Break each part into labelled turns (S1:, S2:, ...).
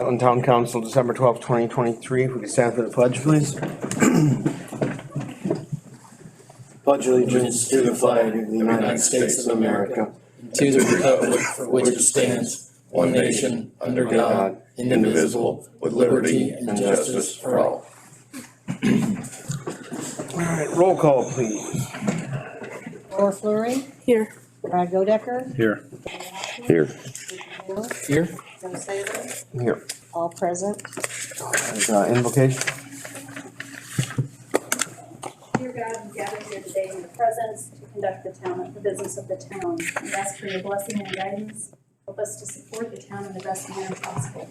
S1: On Town Council, December 12th, 2023. If we could stand for the pledge, please. Pledge allegiance to the flag of the United States of America,
S2: to the republic for which it stands, one nation, under God, indivisible, with liberty and justice for all.
S1: All right, roll call, please.
S3: Laura Fleury.
S4: Here.
S3: Brad Godecker.
S5: Here.
S3: Here.
S2: Here.
S3: Joe Saver.
S1: Here.
S3: All present.
S1: Invocation.
S6: Dear God, we gather here today in your presence to conduct the business of the town. We ask for your blessing and guidance. Help us to support the town in the best manner possible.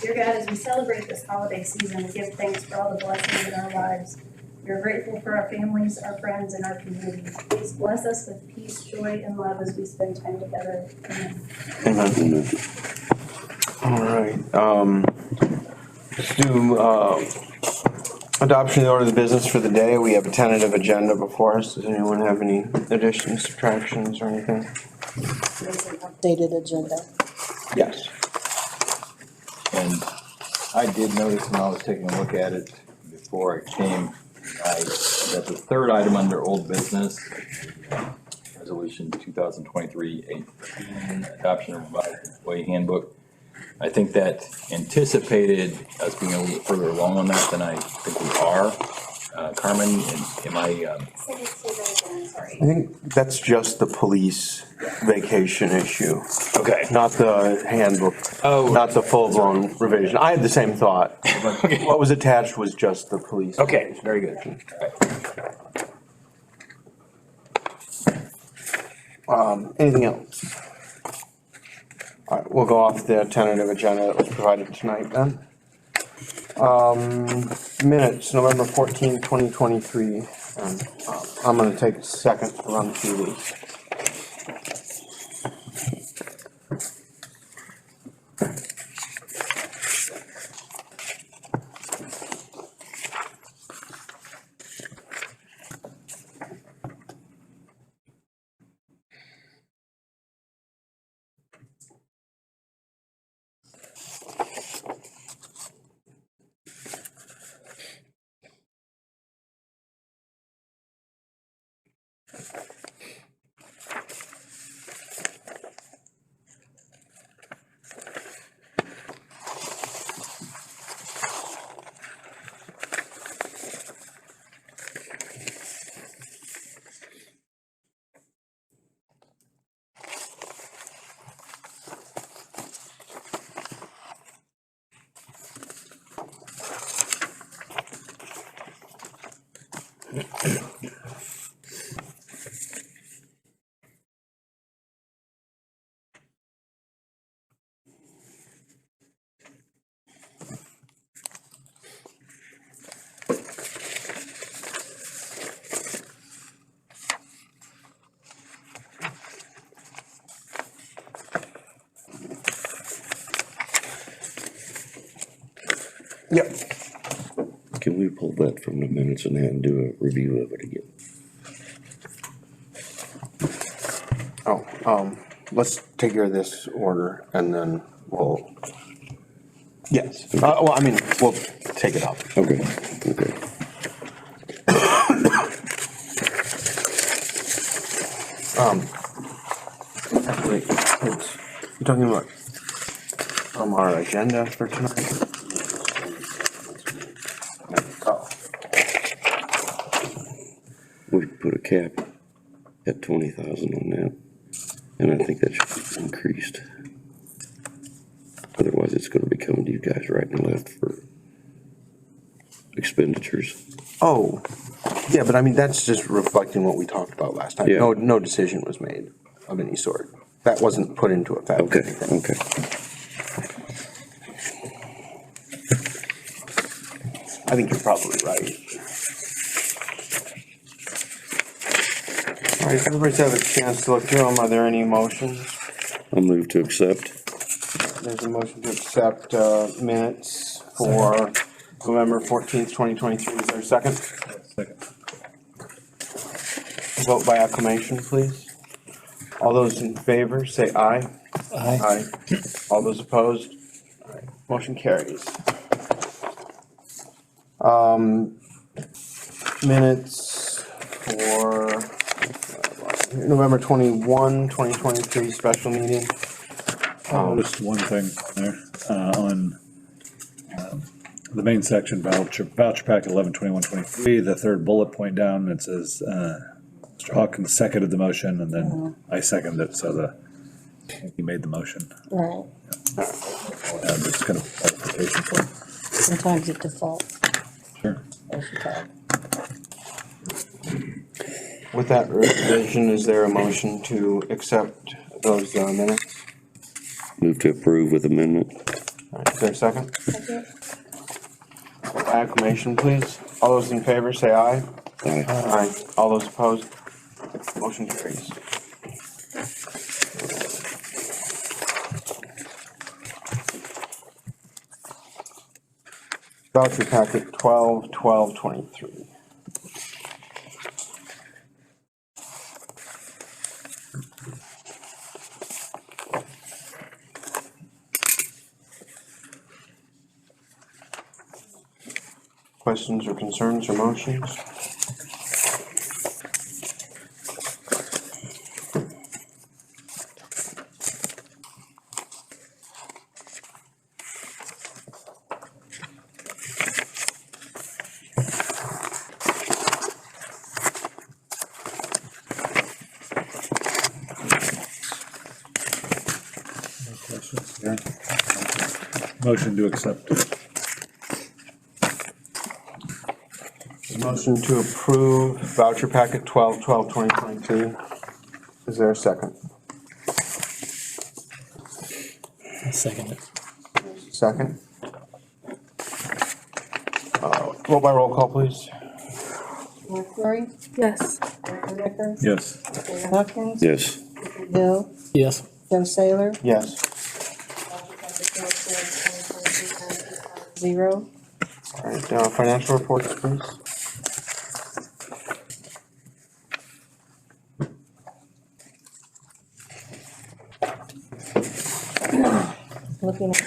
S6: Dear God, as we celebrate this holiday season, we give thanks for all the blessings in our lives. We are grateful for our families, our friends, and our community. Please bless us with peace, joy, and love as we spend time together. Amen.
S1: Amen. All right. Let's do adoption of the order of the business for the day. We have a tentative agenda before us. Does anyone have any additions, subtractions, or anything?
S3: There's an updated agenda.
S1: Yes.
S5: And I did notice when I was taking a look at it before I came, that the third item under old business, resolution 2023-18, adoption of revised employee handbook. I think that anticipated us being a little bit further along on that than I think we are. Carmen, am I?
S6: Say that again, I'm sorry.
S1: I think that's just the police vacation issue,
S5: Okay.
S1: not the handbook.
S5: Oh.
S1: Not the full-blown revision. I had the same thought.
S5: Okay.
S1: What was attached was just the police.
S5: Okay, very good.
S1: Anything else? All right, we'll go off the tentative agenda that was provided tonight then. Minutes, November 14, 2023. I'm gonna take a second to run through these. Yep.
S7: Can we pull that from the minutes and then do a review of it again?
S1: Let's take care of this order and then we'll, yes. Well, I mean, we'll take it up.
S7: Okay, okay.
S1: Wait, you talking about our agenda for tonight? Oh,
S7: We put a cap at 20,000 on that, and I think that should be increased. Otherwise, it's gonna be coming to you guys right and left for expenditures.
S1: oh, yeah, but I mean, that's just reflecting what we talked about last time.
S7: Yeah.
S1: No decision was made of any sort. That wasn't put into effect.
S7: Okay, okay.
S1: I think you're probably right. All right, everybody's had a chance to look through them. Are there any motions?
S7: I'll move to accept.
S1: There's a motion to accept minutes for November 14th, 2023. Is there a second?
S5: Second.
S1: Vote by acclamation, please. All those in favor, say aye.
S2: Aye.
S1: Aye. All those opposed? All right. Motion carries. Minutes for November 21, 2023 special meeting.
S4: Just one thing there, on, the main section, voucher pack 11/21/23, the third bullet point down, it says, Mr. Hawkins seconded the motion, and then I seconded it, so he made the motion.
S3: Right,
S4: It's kind of clarification for him.
S3: sometimes it defaults,
S4: Sure.
S3: as you call it.
S1: With that revision, is there a motion to accept those minutes?
S7: Move to approve with amendment.
S1: All right, is there a second?
S3: Second.
S1: Acclamation, please. All those in favor, say aye.
S7: Aye.
S1: Aye. All those opposed? Motion carries. Voucher packet 12/12/23. Questions or concerns or motions?
S4: Questions? Yeah. Motion to accept.
S1: Motion to approve voucher packet 12/12/2022. Is there a second?
S2: Second it.
S1: Second. Vote by roll call, please.
S3: Mark Flurry,
S8: Yes.
S3: Michael Ricker,
S4: Yes.
S3: David Hawkins,
S7: Yes.
S3: Bill,
S2: Yes.
S3: Joe Saylor.
S1: Yes.
S3: 0.
S1: All right, financial reports, please.
S3: Looking at.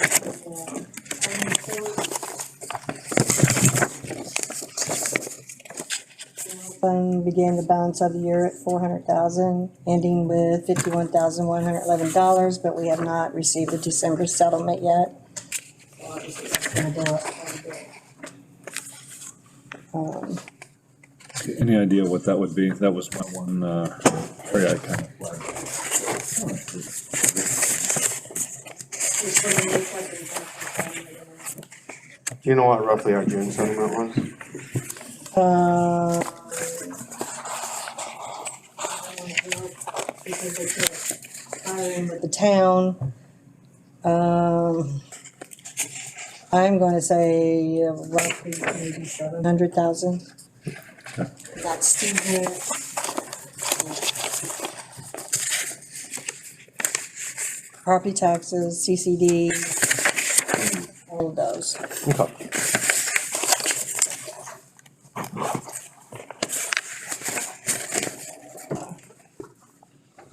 S3: Fund began the balance of the year at 400,000, ending with $51,111, but we have not received the December settlement yet. So obviously that's gonna go up quite a bit.
S4: Any idea what that would be? That was my one, area I kind of flagged.
S1: Do you know what roughly our June settlement was?
S3: Because they can't tie in with the town. I'm gonna say roughly maybe 700,000. That's Steve. Property taxes, CCD, all of those.
S1: Okay.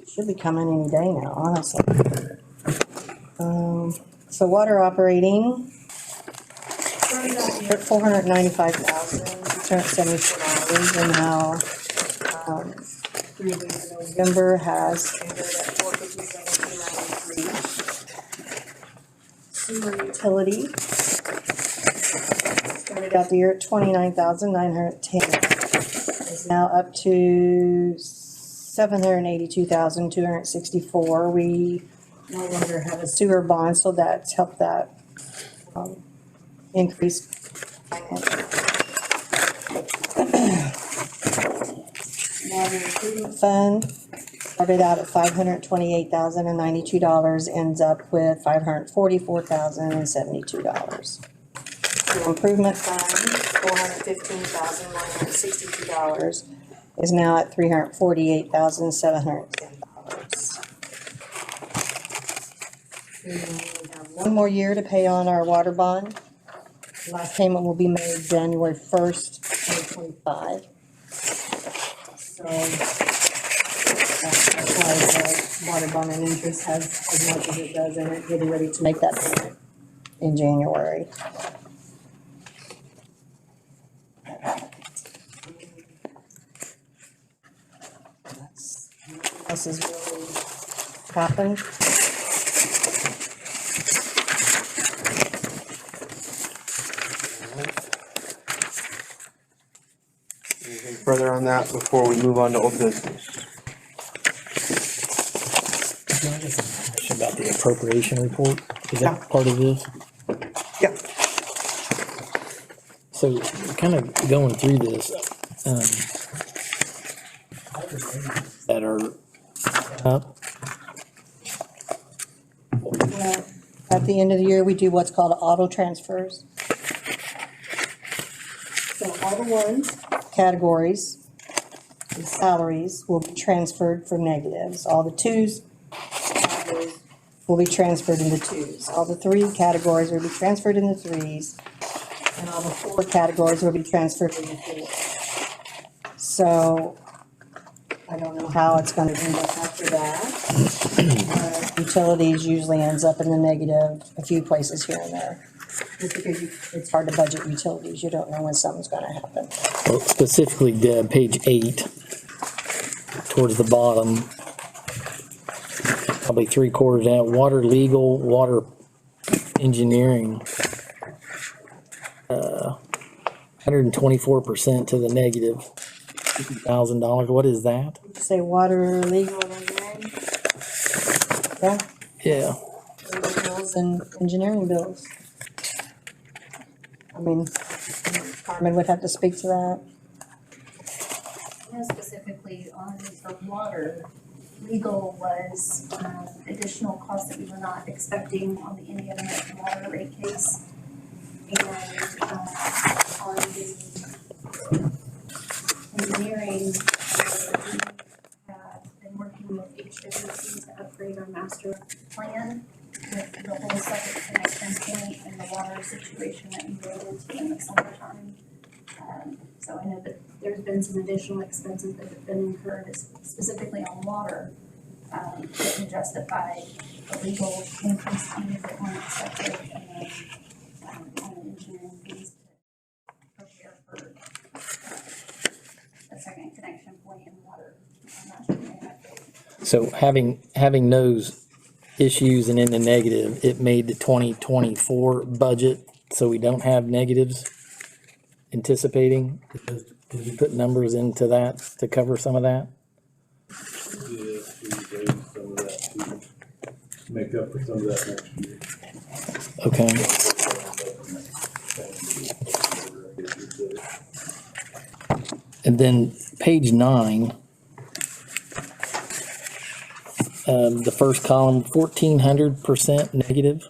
S3: Should be coming any day now, honestly. So water operating. $495,674, and now, 3 days of November has ended at $457,293. Sewer utility started out the year at $29,910, is now up to $782,264. We no longer have a sewer bond, so that's helped that increase. Water improvement fund started out at $528,092, ends up with $544,072. The improvement fund, $415,162, is now at $348,710. We have one more year to pay on our water bond. Last payment will be made January 1st, 2025. So that's why the water bond and interest has as much as it does in it, getting ready to make that payment. in January. This has really happened.
S1: Anything further on that before we move on to old business?
S2: Question about the appropriation report, is that part of this?
S1: Yeah.
S2: So kind of going through this, that are up,
S3: At the end of the year, we do what's called auto transfers. So all the ones, categories, and salaries will be transferred for negatives. All the twos categories will be transferred into twos. All the three categories will be transferred into threes. And all the four categories will be transferred into fours. So I don't know how it's gonna end up after that. Utilities usually ends up in the negative a few places here and there. Just because it's hard to budget utilities, you don't know when something's gonna happen.
S2: well, specifically, Deb, page 8, towards the bottom, probably 3/4 down, water legal, water engineering. 124% to the negative, $50,000, what is that?
S3: Say water, legal, and engineering. Yeah,
S2: Yeah,
S3: legal bills and engineering bills. I mean, Carmen would have to speak to that.
S6: More specifically on the water, legal was additional costs that we were not expecting on the Indiana American Water rate case. And on the engineering, we have been working with HWC to upgrade our master plan with the whole second connection point and the water situation that we related to in the summertime. So I know that there's been some additional expenses that have been incurred specifically on water that can justify the legal increase fees that weren't expected, and then on the engineering fees to prepare for the second connection point in water. I'm not sure if they have to-
S2: so having those issues and in the negative, it made the 2024 budget, so we don't have negatives anticipating. Did you put numbers into that to cover some of that?
S4: Yeah, we raised some of that to make up for some of that next year.
S2: Okay, and then page 9, the first column, 1,400% negative.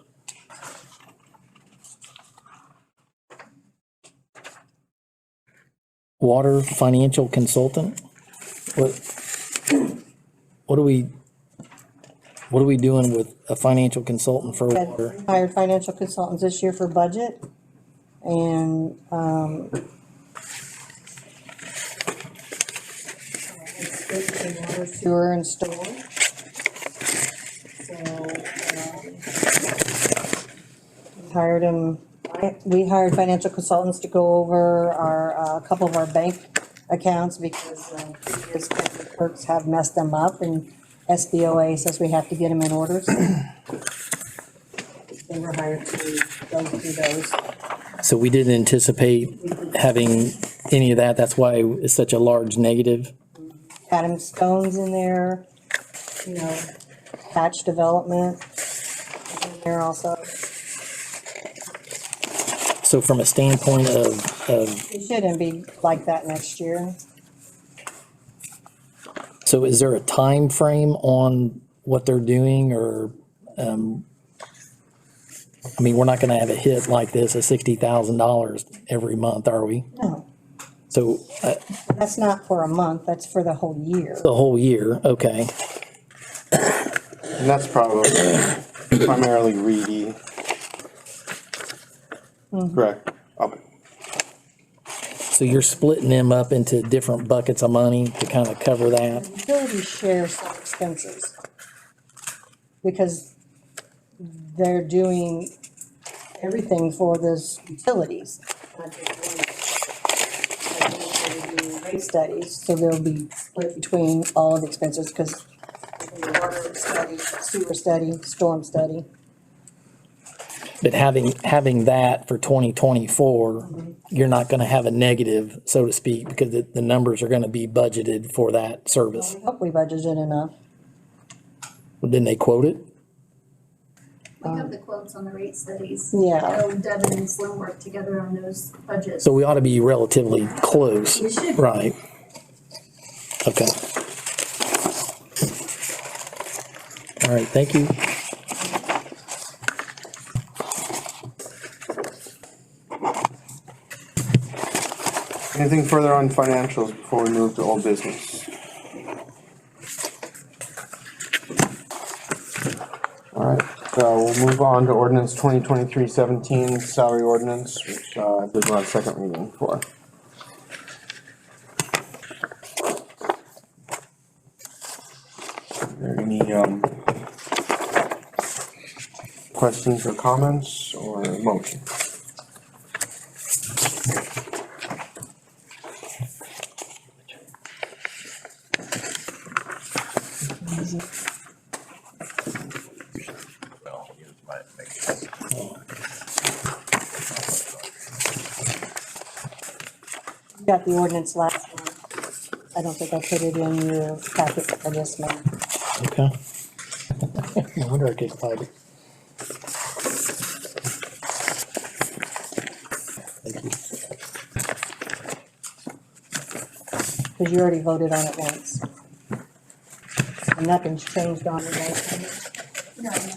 S2: Water financial consultant? What are we doing with a financial consultant for water?
S3: Had hired financial consultants this year for budget, and, it's water, sewer, and storm. So, we hired financial consultants to go over a couple of our bank accounts because previous clerks have messed them up, and SBOA says we have to get them in order. So they were hired to go through those.
S2: So we didn't anticipate having any of that, that's why it's such a large negative.
S3: Adam Stone's in there, you know, patch development is in there also.
S2: So from a standpoint of,
S3: It shouldn't be like that next year.
S2: so is there a time frame on what they're doing, or, I mean, we're not gonna have a hit like this of $60,000 every month, are we?
S3: No,
S2: So,
S3: that's not for a month, that's for the whole year.
S2: the whole year, okay.
S1: And that's probably primarily Reedy. Correct. Okay.
S2: So you're splitting them up into different buckets of money to kind of cover that?
S3: Utilities share some expenses because they're doing everything for those utilities. Not just one. Like, we do rate studies, so they'll be split between all of the expenses, because the water study, sewer study, storm study.
S2: But having that for 2024, you're not gonna have a negative, so to speak, because the numbers are gonna be budgeted for that service.
S3: I hope we budgeted enough.
S2: Didn't they quote it?
S6: We have the quotes on the rate studies.
S3: Yeah.
S6: I know Devin and Slim worked together on those budgets.
S2: So we ought to be relatively close,
S6: We should.
S2: right? Okay. All right, thank you.
S1: Anything further on financials before we move to old business? All right, we'll move on to ordinance 2023-17 salary ordinance, which I believe we're on second reading for. Are there any questions or comments or motion?
S3: You got the ordinance last month. I don't think I put it in your packet for this month.
S2: Okay. No wonder I can't find it. Thank you.
S3: Because you already voted on it once. And nothing's changed on it, right?
S6: No, nothing.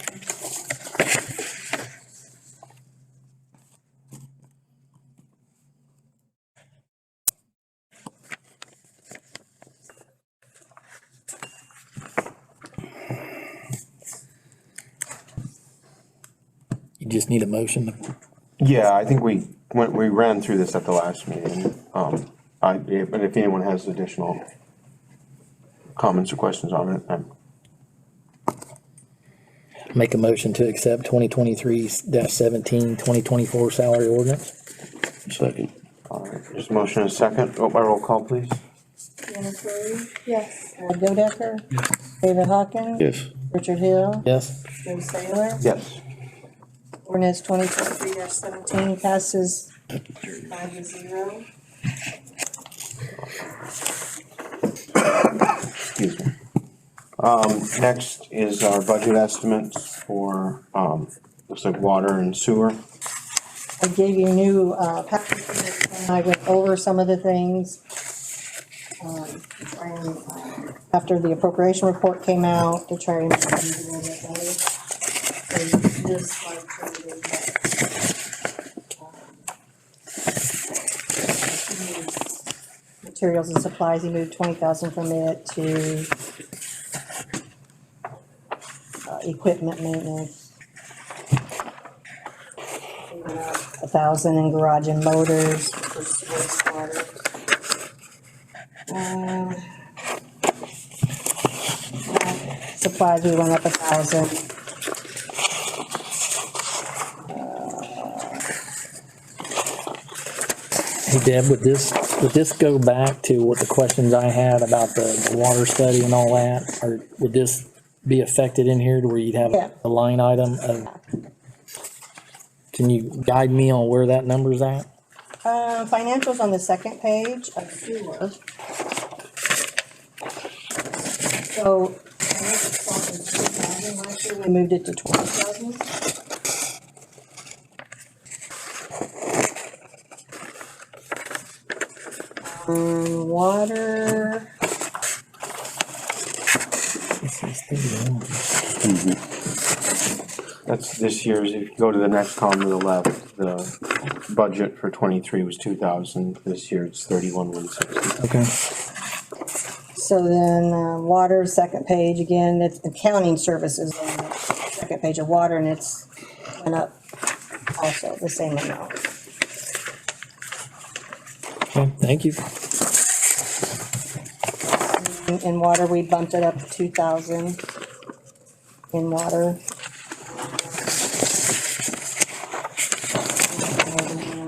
S2: You just need a motion.
S1: Yeah, I think we ran through this at the last meeting. But if anyone has additional comments or questions on it,
S2: Make a motion to accept 2023-17, 2024 salary ordinance.
S7: Second.
S1: all right, there's a motion and a second. Oh, by roll call, please.
S3: Deanna Terry? Yes. Joe Decker? Yes. David Hawkins?
S7: Yes.
S3: Richard Hill?
S2: Yes?
S3: Joe Saylor?
S1: Yes.
S3: Ordinance 2023-17 passes 5-0.
S1: Excuse me. Next is our budget estimates for, looks like water and sewer.
S3: I gave you new packages, and I went over some of the things. After the appropriation report came out, to try and make things a little bit better. So this, like, materials and supplies, he moved 20,000 from it to equipment maintenance. 1,000 in garage and motors for wastewater. Supplies, we went up 1,000.
S2: Hey Deb, would this go back to what the questions I had about the water study and all that? Or would this be affected in here to where you'd have
S3: Yeah.
S2: a line item of? Can you guide me on where that number's at?
S3: Financials on the second page of sewer. So, last year we moved it to 20,000. Water,
S1: That's this year's, if you go to the next column to the left, the budget for 23 was 2,000. This year it's 31,160.
S2: Okay.
S3: so then, water, second page, again, it's accounting services on the second page of water, and it's went up also the same amount.
S2: Okay, thank you.
S3: In water, we bumped it up to 2,000 in water.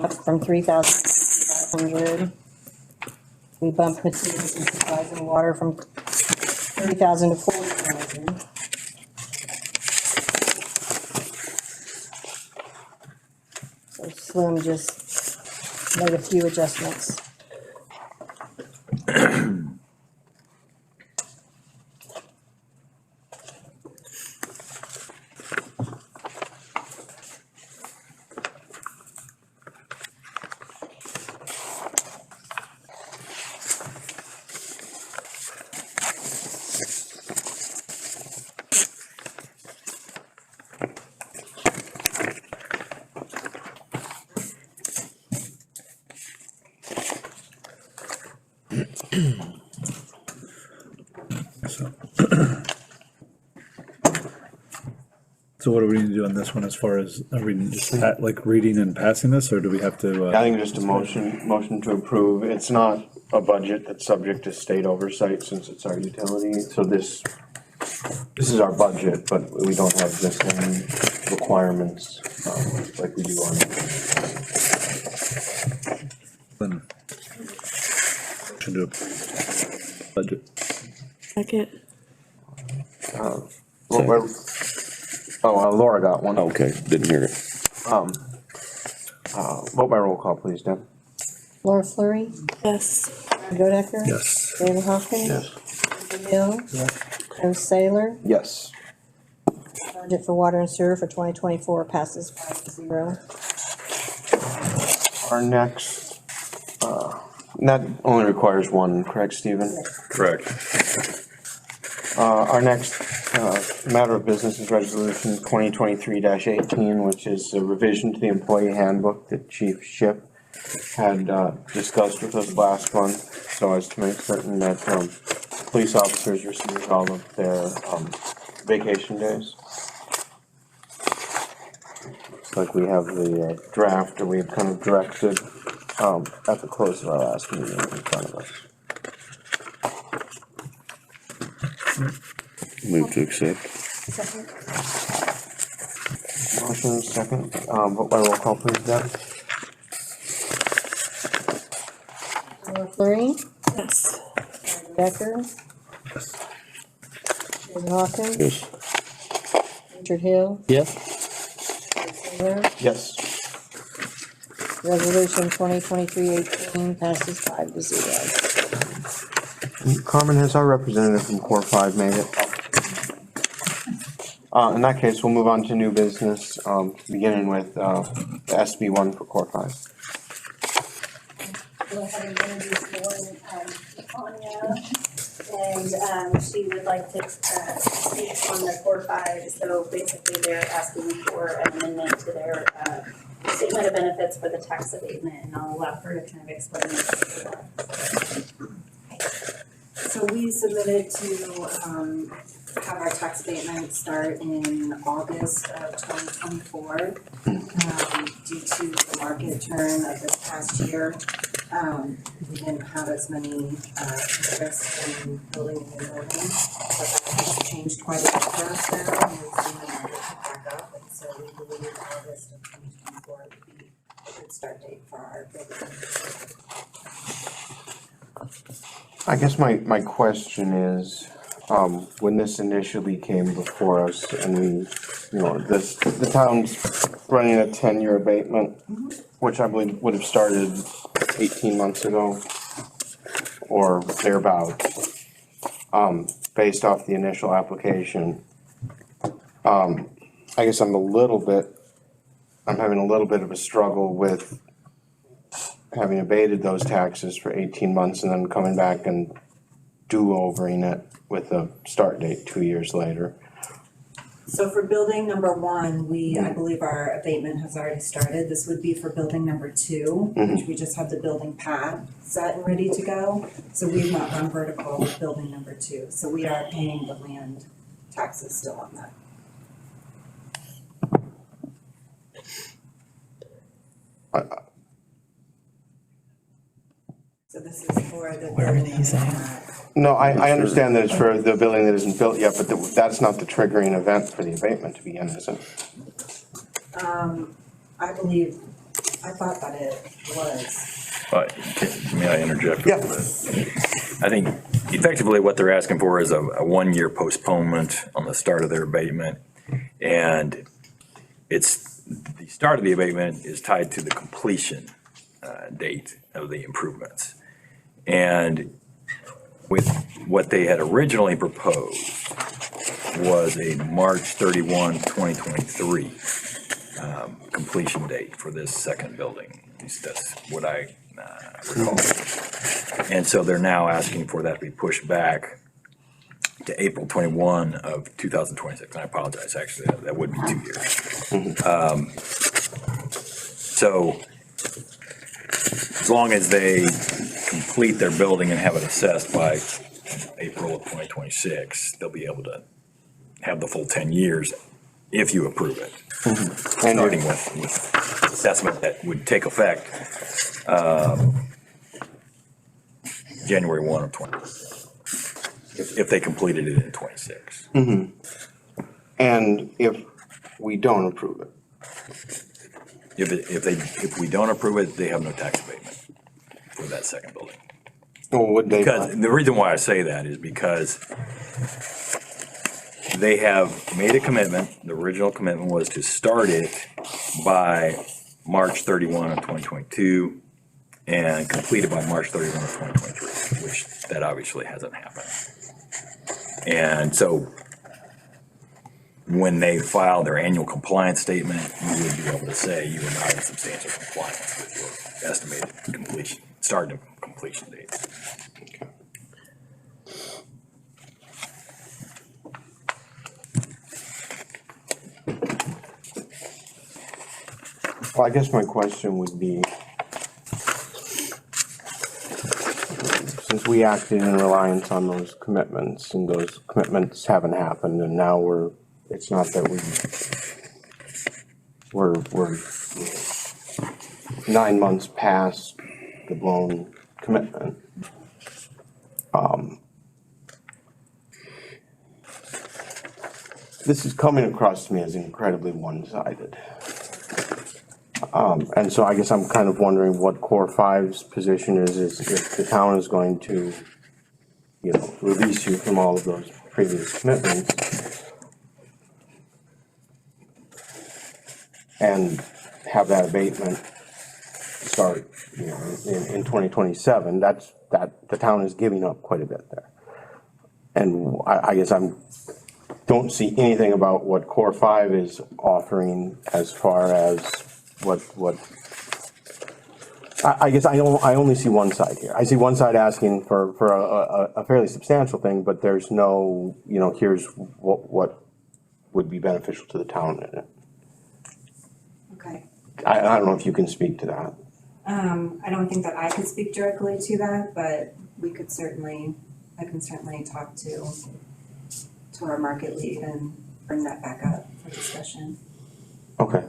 S3: up from 3,500. We bumped materials and supplies and water from 30,000 to 40,000. So Slim just made a few adjustments.
S4: So what do we need to do on this one as far as, are we just like reading and passing this, or do we have to?
S1: I think just a motion to approve. It's not a budget that's subject to state oversight since it's our utility. So this is our budget, but we don't have the same requirements, like we do on.
S4: Then should do a budget.
S8: Second.
S1: Laura got one.
S7: Okay, didn't hear it.
S1: Vote by roll call, please, Deb.
S3: Laura Fleury,
S8: Yes.
S3: Aaron Godecker.
S4: Yes.
S3: David Hawkins. Andrew Hill. Joe Saylor.
S1: Yes.
S3: Budget for water and sewer for 2024 passes 5-0.
S1: Our next, that only requires one, correct, Stephen?
S5: Correct.
S1: Our next, matter of business is resolution 2023-18, which is a revision to the employee handbook that Chief Ship had, discussed with us last month, so as to make certain that, police officers receive all of their, vacation days. Looks like we have the draft that we had kind of directed, at the close of our last meeting in front of us.
S7: Move to accept.
S1: Motion second, vote by roll call, please, Deb.
S3: Laura Fleury,
S8: Yes.
S3: Becker. David Hawkins.
S7: Yes.
S3: Richard Hill.
S2: Yes.
S3: Saylor.
S1: Yes.
S3: Resolution 2023-18 passes 5-0.
S1: Carmen, has our representative from Core 5 made it? In that case, we'll move on to new business, beginning with, the SB 1 for Core 5.
S6: Go ahead and introduce Lauren, Tanya, and, she would like to, speak on the Core 5. So basically, they're asking for an amendment to their, statement of benefits for the tax abatement, and I'll allow her to kind of explain this.
S9: So we submitted to have our tax abatement start in August of 2024. Due to the market turn of this past year, we didn't have as many interest in building a new building. But that has changed quite a bit for us now, and we've seen the market pick back up. And so we believe August of 2024 would be a good start date for our building.
S1: I guess my question is, when this initially came before us and we, the town's running a 10-year abatement, which I believe would have started 18 months ago or thereabout, based off the initial application. I guess I'm having a little bit of a struggle with having abated those taxes for 18 months and then coming back and do-overing it with a start date 2 years later.
S9: So for building number one, I believe our abatement has already started. This would be for building number two, which we just have the building pad set and ready to go. So we've not gone vertical with building number two. So we are paying the land taxes still on that. So this is for the building that
S1: No, I understand that it's for the building that isn't built yet, but that's not the triggering event for the abatement to begin, is it?
S9: I believe I thought that it was.
S5: But, may I interject?
S1: Yeah.
S5: I think effectively what they're asking for is a 1-year postponement on the start of their abatement. And it's, the start of the abatement is tied to the completion date of the improvements. And with what they had originally proposed was a March 31, 2023 completion date for this second building. At least that's what I recall. And so they're now asking for that to be pushed back to April 21 of 2026. And I apologize, actually, that would be 2 years. So as long as they complete their building and have it assessed by April of 2026, they'll be able to have the full 10 years if you approve it. Starting with assessment that would take effect January 1 of 26, if they completed it in 26.
S1: And if we don't approve it,
S5: If we don't approve it, they have no tax abatement for that second building.
S1: or would they?
S5: Because the reason why I say that is because they have made a commitment. The original commitment was to start it by March 31 of 2022 and complete it by March 31 of 2023, which that obviously hasn't happened. And so when they file their annual compliance statement, you would be able to say you are not in substantial compliance with your estimated completion, start and completion date.
S1: Well, I guess my question would be, since we acted in reliance on those commitments and those commitments haven't happened and now it's not that we're 9 months past the blown commitment. This is coming across to me as incredibly one-sided. And so I guess I'm kind of wondering what Core 5's position is if the town is going to, release you from all of those previous commitments and have that abatement start, in 2027, that the town is giving up quite a bit there. And I guess don't see anything about what Core 5 is offering as far as what I guess I only see one side here. I see one side asking for a fairly substantial thing, but there's no, here's what would be beneficial to the town in it.
S9: Okay.
S1: I don't know if you can speak to that.
S9: I don't think that I could speak directly to that, but I can certainly talk to our market lead and bring that back up for discussion.
S1: Okay.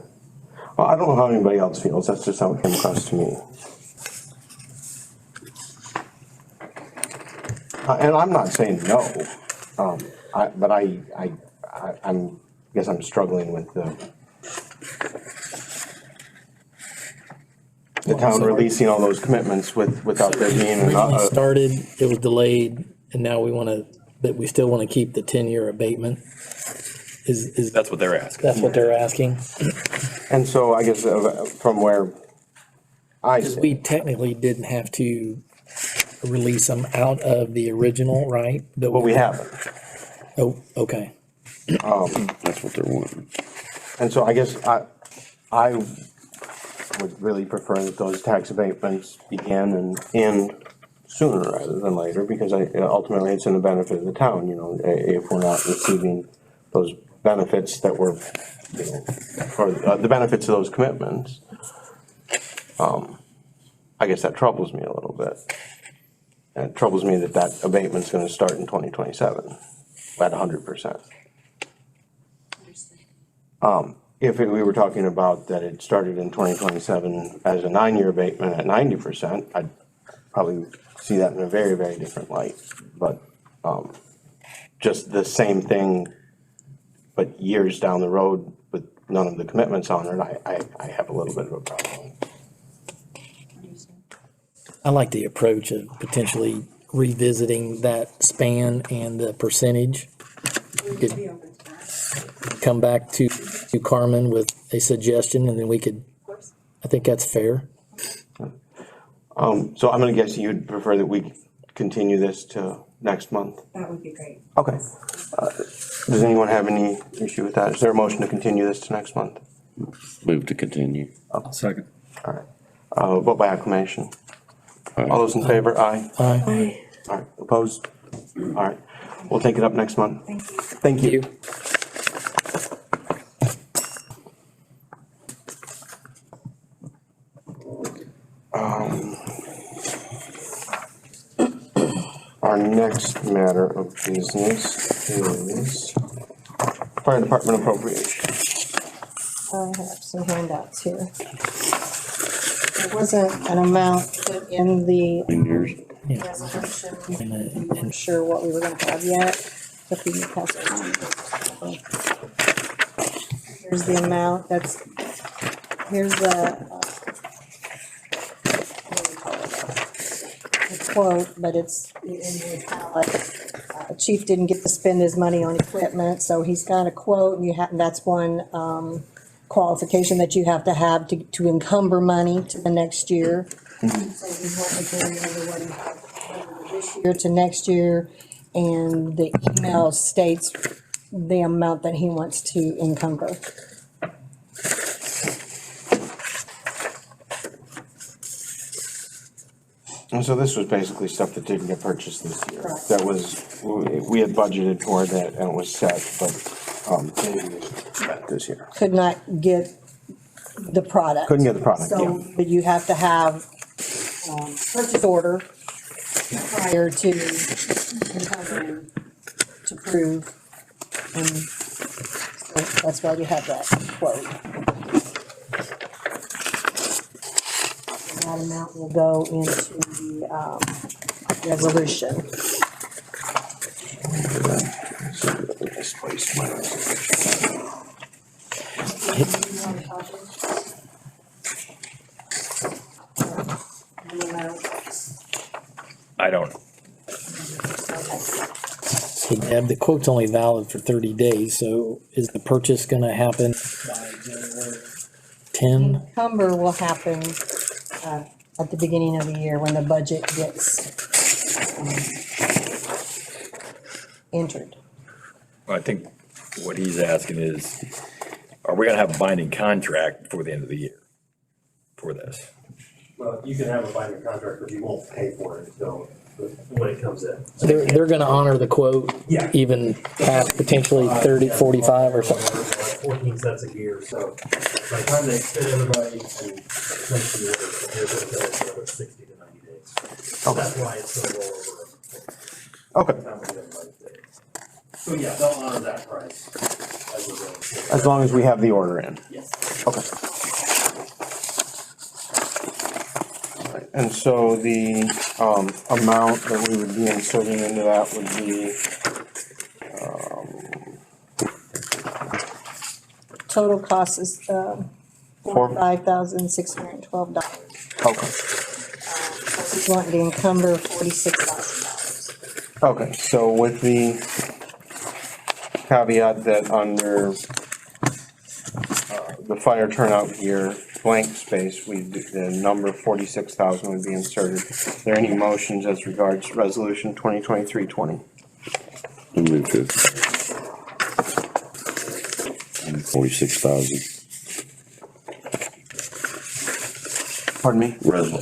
S1: Well, I don't know how anybody else feels. That's just how it came across to me. And I'm not saying no, but I guess I'm struggling with the town releasing all those commitments without there being
S2: Originally
S1: another.
S2: started, it was delayed, and now we still want to keep the 10-year abatement. Is
S5: That's what they're asking.
S2: that's what they're asking?
S1: And so I guess from where I
S2: Because we
S1: sit,
S2: technically didn't have to release them out of the original, right?
S1: but we haven't.
S2: Oh, okay.
S7: That's what they're wanting.
S1: And so I guess I would really prefer that those tax abatements begin and end sooner rather than later, because ultimately it's in the benefit of the town, if we're not receiving those benefits that were, for the benefits of those commitments. I guess that troubles me a little bit. And it troubles me that abatement's gonna start in 2027 at 100%. If we were talking about that it started in 2027 as a 9-year abatement at 90%, I'd probably see that in a very, very different light. But just the same thing, but years down the road with none of the commitments on it, I have a little bit of a problem.
S2: I like the approach of potentially revisiting that span and the percentage.
S9: We could be open to that,
S2: Come back to Carmen with a suggestion, and then we could,
S9: of course.
S2: I think that's fair.
S1: So I'm gonna guess you'd prefer that we continue this to next month?
S9: That would be great.
S1: Okay. Does anyone have any issue with that? Is there a motion to continue this to next month?
S7: Move to continue.
S4: Second.
S1: All right. Vote by acclamation.
S7: Aye.
S1: All those in favor? Aye.
S2: Aye.
S1: All right. Opposed? All right. We'll take it up next month.
S9: Thank you.
S1: Thank you. Our next matter of business is fire department appropriation.
S3: I have some handouts here. There wasn't an amount put in the
S7: In yours.
S3: resolution. We weren't sure what we were gonna have yet, but we can pass it on. Here's the amount, here's the quote, but it's in the italic. Chief didn't get to spend his money on equipment, so he's got a quote, and that's one, qualification that you have to encumber money to the next year. So he's wanting to carry over what he had this year to next year, and the email states the amount that he wants to encumber.
S1: And so this was basically stuff that didn't get purchased this year.
S3: Correct.
S1: That was, we had budgeted for that and it was set, but, they didn't get spent this year.
S3: Could not get the product.
S1: Couldn't get the product,
S3: So,
S1: yeah.
S3: but you have to have, purchase order prior to encountering to prove. And so that's why you have that quote. And that amount will go into the, resolution.
S1: Misplaced my resolution.
S3: The amount.
S5: I don't,
S2: So Deb, the quote's only valid for 30 days, so is the purchase gonna happen by January 10?
S3: Encumber will happen at the beginning of the year when the budget gets entered.
S5: I think what he's asking is, are we gonna have a binding contract before the end of the year for this?
S10: Well, you can have a binding contract, but you won't pay for it until, when it comes in.
S2: They're gonna honor the quote
S10: Yeah.
S2: even past potentially 30, 45 or something.
S10: Like 14 cents a year, so by the time they fit everybody and comes to the order, they're gonna go for another 60 to 90 days. So that's why it's gonna roll over.
S1: Okay,
S10: Time we get everybody paid. So yeah, they'll honor that price as we're going forward.
S1: as long as we have the order in.
S10: Yes.
S1: Okay. And so the, amount that we would be inserting into that would be,
S3: Total cost is $45,612.
S1: okay,
S3: He's wanting to encumber $46,000.
S1: okay, so with the caveat that under, the fire turnout gear blank space, the number 46,000 would be inserted. Are there any motions as regards resolution 2023-20?
S7: I move to. 46,000.
S1: Pardon me?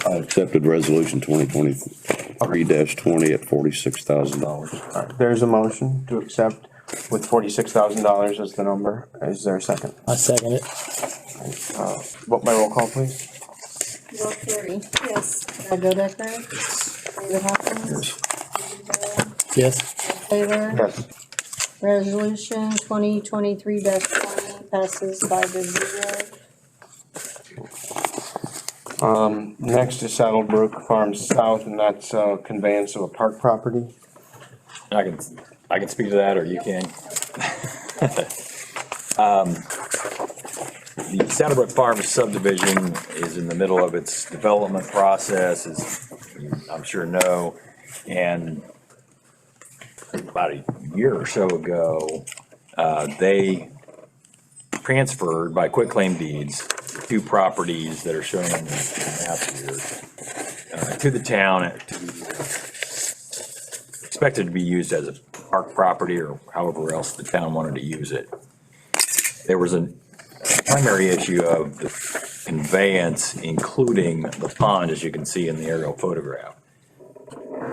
S7: I accepted resolution 2023-20 at $46,000.
S1: All right, there's a motion to accept with $46,000 as the number. Is there a second?
S2: I second it.
S1: Vote by roll call, please.
S3: Bill Carey,
S8: Yes.
S3: Brad Godecker, David Hopkins,
S2: Yes?
S3: Taylor.
S1: Yes.
S3: Resolution 2023-20 passes 5-0.
S1: Next is Saddlebrook Farms South, and that's conveyance of a park property.
S5: I can speak to that, or you can. The Saddlebrook Farms subdivision is in the middle of its development process, as I'm sure know. And about a year or so ago, they transferred by quitclaim deeds 2 properties that are shown on the map here to the town, expected to be used as a park property or however else the town wanted to use it. There was a primary issue of the conveyance, including the pond, as you can see in the aerial photograph.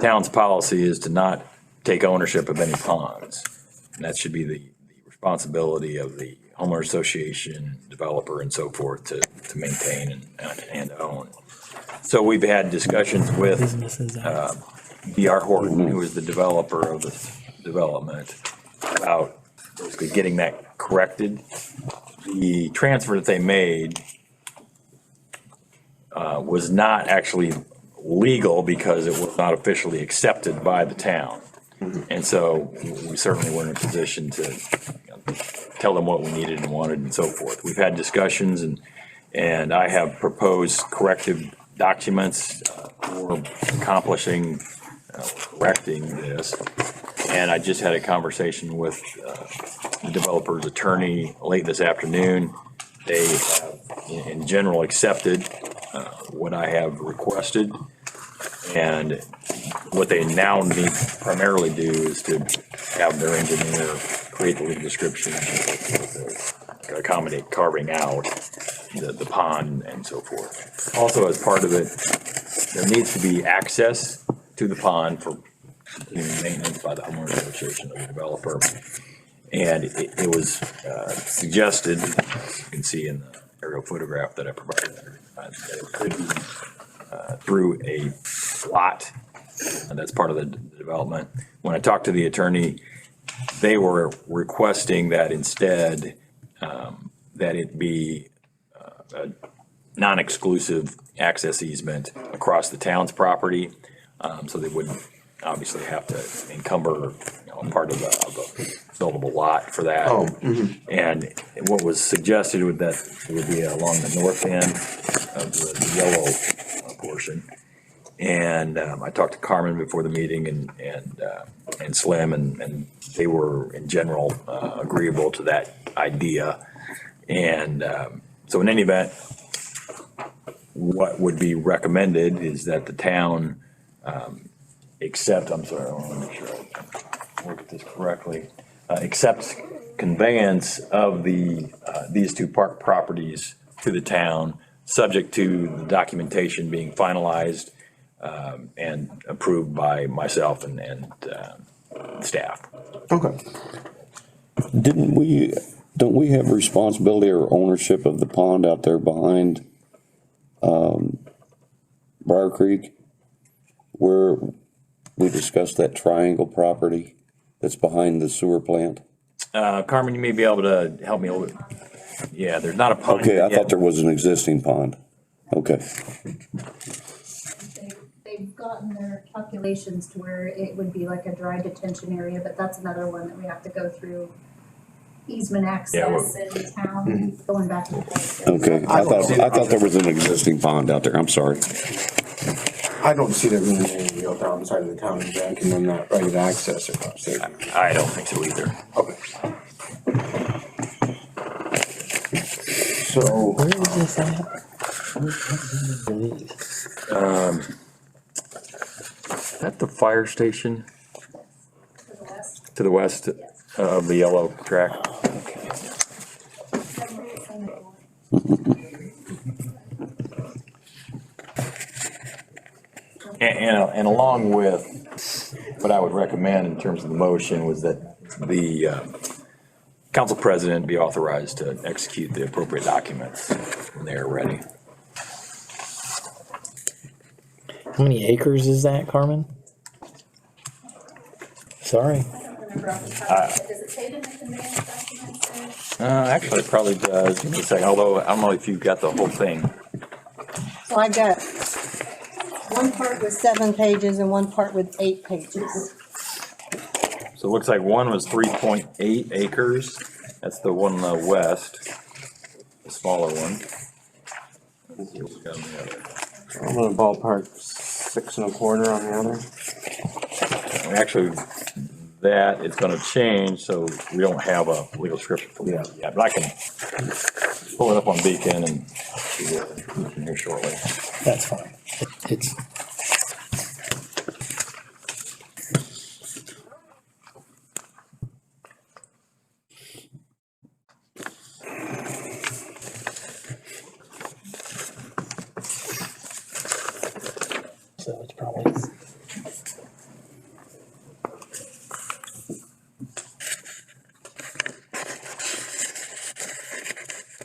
S5: Town's policy is to not take ownership of any ponds, and that should be the responsibility of the homeowner association, developer, and so forth to maintain and own. So we've had discussions with D.R. Horton, who is the developer of the development, about basically getting that corrected. The transfer that they made was not actually legal because it was not officially accepted by the town. And so we certainly weren't in a position to tell them what we needed and wanted and so forth. We've had discussions and I have proposed corrective documents for accomplishing, correcting this. And I just had a conversation with the developer's attorney late this afternoon. They have in general accepted what I have requested. And what they now need to primarily do is to have their engineer create the legal description to accommodate carving out the pond and so forth. Also, as part of it, there needs to be access to the pond for maintenance by the homeowner association of the developer. And it was suggested, as you can see in the aerial photograph that I provided, that it could be through a lot, and that's part of the development. When I talked to the attorney, they were requesting that instead that it be a non-exclusive access easement across the town's property, so they wouldn't obviously have to encumber a part of a buildable lot for that. And what was suggested would that it would be along the north end of the yellow portion. And I talked to Carmen before the meeting and Slim, and they were in general agreeable to that idea. And so in any event, what would be recommended is that the town accept, I'm sorry, I want to make sure I work at this correctly, accept conveyance of these 2 park properties to the town, subject to the documentation being finalized and approved by myself and staff.
S1: Okay.
S7: Don't we have responsibility or ownership of the pond out there behind Briar Creek, where we discussed that triangle property that's behind the sewer plant?
S5: Carmen, you may be able to help me a little bit. Yeah, there's not a pond.
S7: Okay, I thought there was an existing pond. Okay.
S6: They've gotten their calculations to where it would be like a dry detention area, but that's another one that we have to go through easement access in town, going back and forth.
S7: Okay, I thought there was an existing pond out there. I'm sorry.
S1: I don't see there being any real downside of the town banking on that right of access across there.
S5: I don't think so either.
S1: Okay. So,
S2: Where is this at?
S5: At the fire station
S6: To the west.
S5: to the west of the yellow track. And along with what I would recommend in terms of the motion was that the council president be authorized to execute the appropriate documents when they are ready.
S2: How many acres is that, Carmen? Sorry.
S6: I don't remember off the top of my head. Does it say it in the conveyance documents there?
S5: Actually, it probably does. Give me a second, although I don't know if you've got the whole thing.
S3: So I got one part with 7 pages and one part with 8 pages.
S5: So it looks like one was 3.8 acres. That's the one on the west, the smaller one. Let's see what we got on the other.
S1: I'm gonna ballpark 6.25 on the other.
S5: Actually, that is gonna change, so we don't have a legal description for that yet, but I can pull it up on Beacon and see the information here shortly.
S2: That's fine. It's, so it's probably,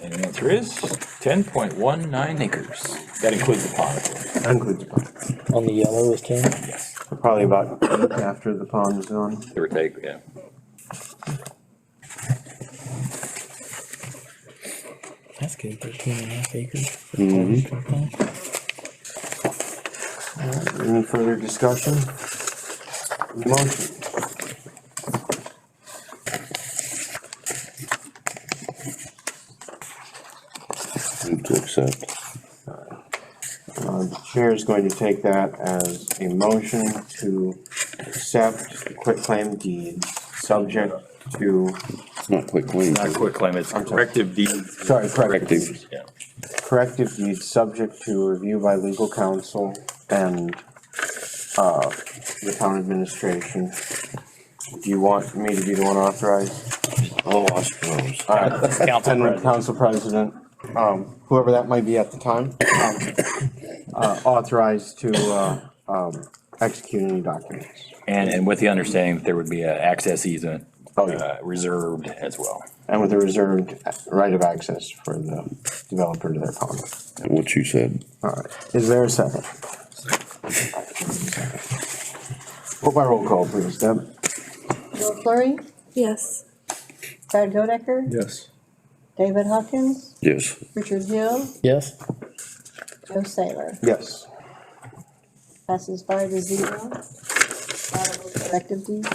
S5: And the answer is 10.19 acres. That includes the pond.
S1: That includes the pond.
S2: on the yellow is 10.
S1: Probably about a week after the pond's done.
S5: Give or take, yeah.
S2: That's good, 13.5 acres.
S1: Any further discussion? Motion.
S7: Move to accept.
S1: The chair is going to take that as a motion to accept the quitclaim deed, subject to,
S7: It's not quick claim.
S5: Not quitclaim, it's corrective deeds.
S1: sorry, corrective
S7: Corrective.
S1: deeds.
S5: Yeah.
S1: Corrective deeds, subject to review by legal counsel and, the town administration. Do you want me to be the one authorized?
S7: Oh, I suppose.
S1: All right.
S5: Council
S1: And then
S5: President.
S1: council president, whoever that might be at the time, authorized to, execute any documents.
S5: And with the understanding that there would be an access easement
S1: Oh, yeah.
S5: reserved as well.
S1: And with a reserved right of access for the developer to their pond.
S7: What you said.
S1: All right, is there a second? Vote by roll call, please, Deb.
S3: Bill Flurry,
S8: Yes.
S3: Brad Godecker,
S4: Yes.
S3: David Hawkins,
S7: Yes.
S3: Richard Hill,
S2: Yes?
S3: Joe Saylor.
S1: Yes.
S3: Passes 5-0. Effective deed.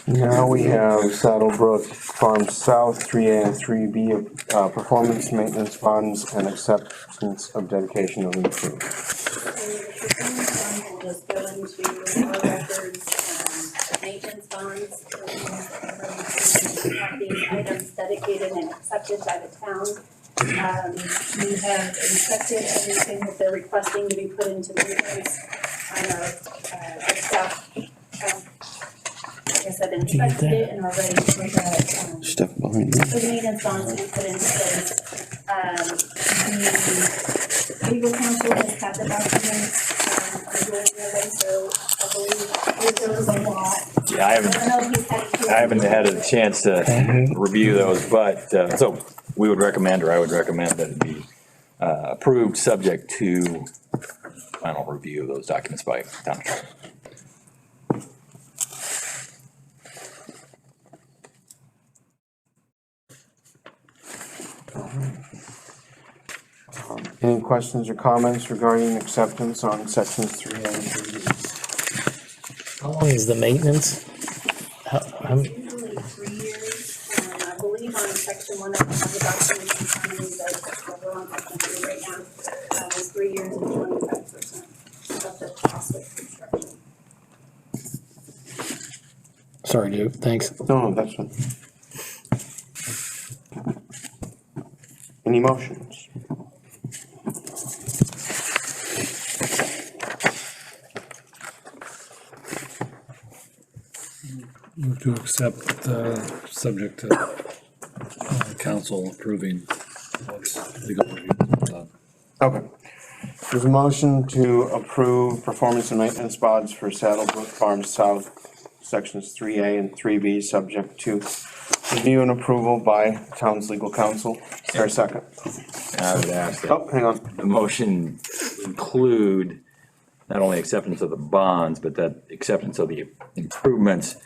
S1: Now we have Saddlebrook Farm South, 3A and 3B, performance maintenance bonds and acceptance of dedication of improvement.
S6: We'll just go into our records, maintenance bonds. Have these items dedicated and accepted by the town. We have inspected everything that they're requesting to be put into maintenance on our staff. Like I said, inspected it and are ready for the,
S7: Step behind me.
S6: the maintenance bonds to be put into place. The legal counsel has had the documents, so I believe there was a lot.
S5: Yeah, I haven't had a chance to review those, but, so we would recommend, or I would recommend that it be approved, subject to final review of those documents by town attorney.
S1: Any questions or comments regarding acceptance on sections 3A and 3B?
S2: How long is the maintenance?
S6: Usually 3 years, I believe on section 1 of the documents in front of me that we're on section 2 right now, is 3 years and 25% of the cost of construction.
S2: Sorry, Joe, thanks.
S1: No, that's fine. Any motions?
S4: Move to accept, subject to council approving once legal review is done.
S1: Okay. There's a motion to approve performance and maintenance bonds for Saddlebrook Farm South, sections 3A and 3B, subject to review and approval by town's legal counsel. Is there a second?
S5: I would ask that
S1: Oh, hang on.
S5: the motion include not only acceptance of the bonds, but that acceptance of the improvements,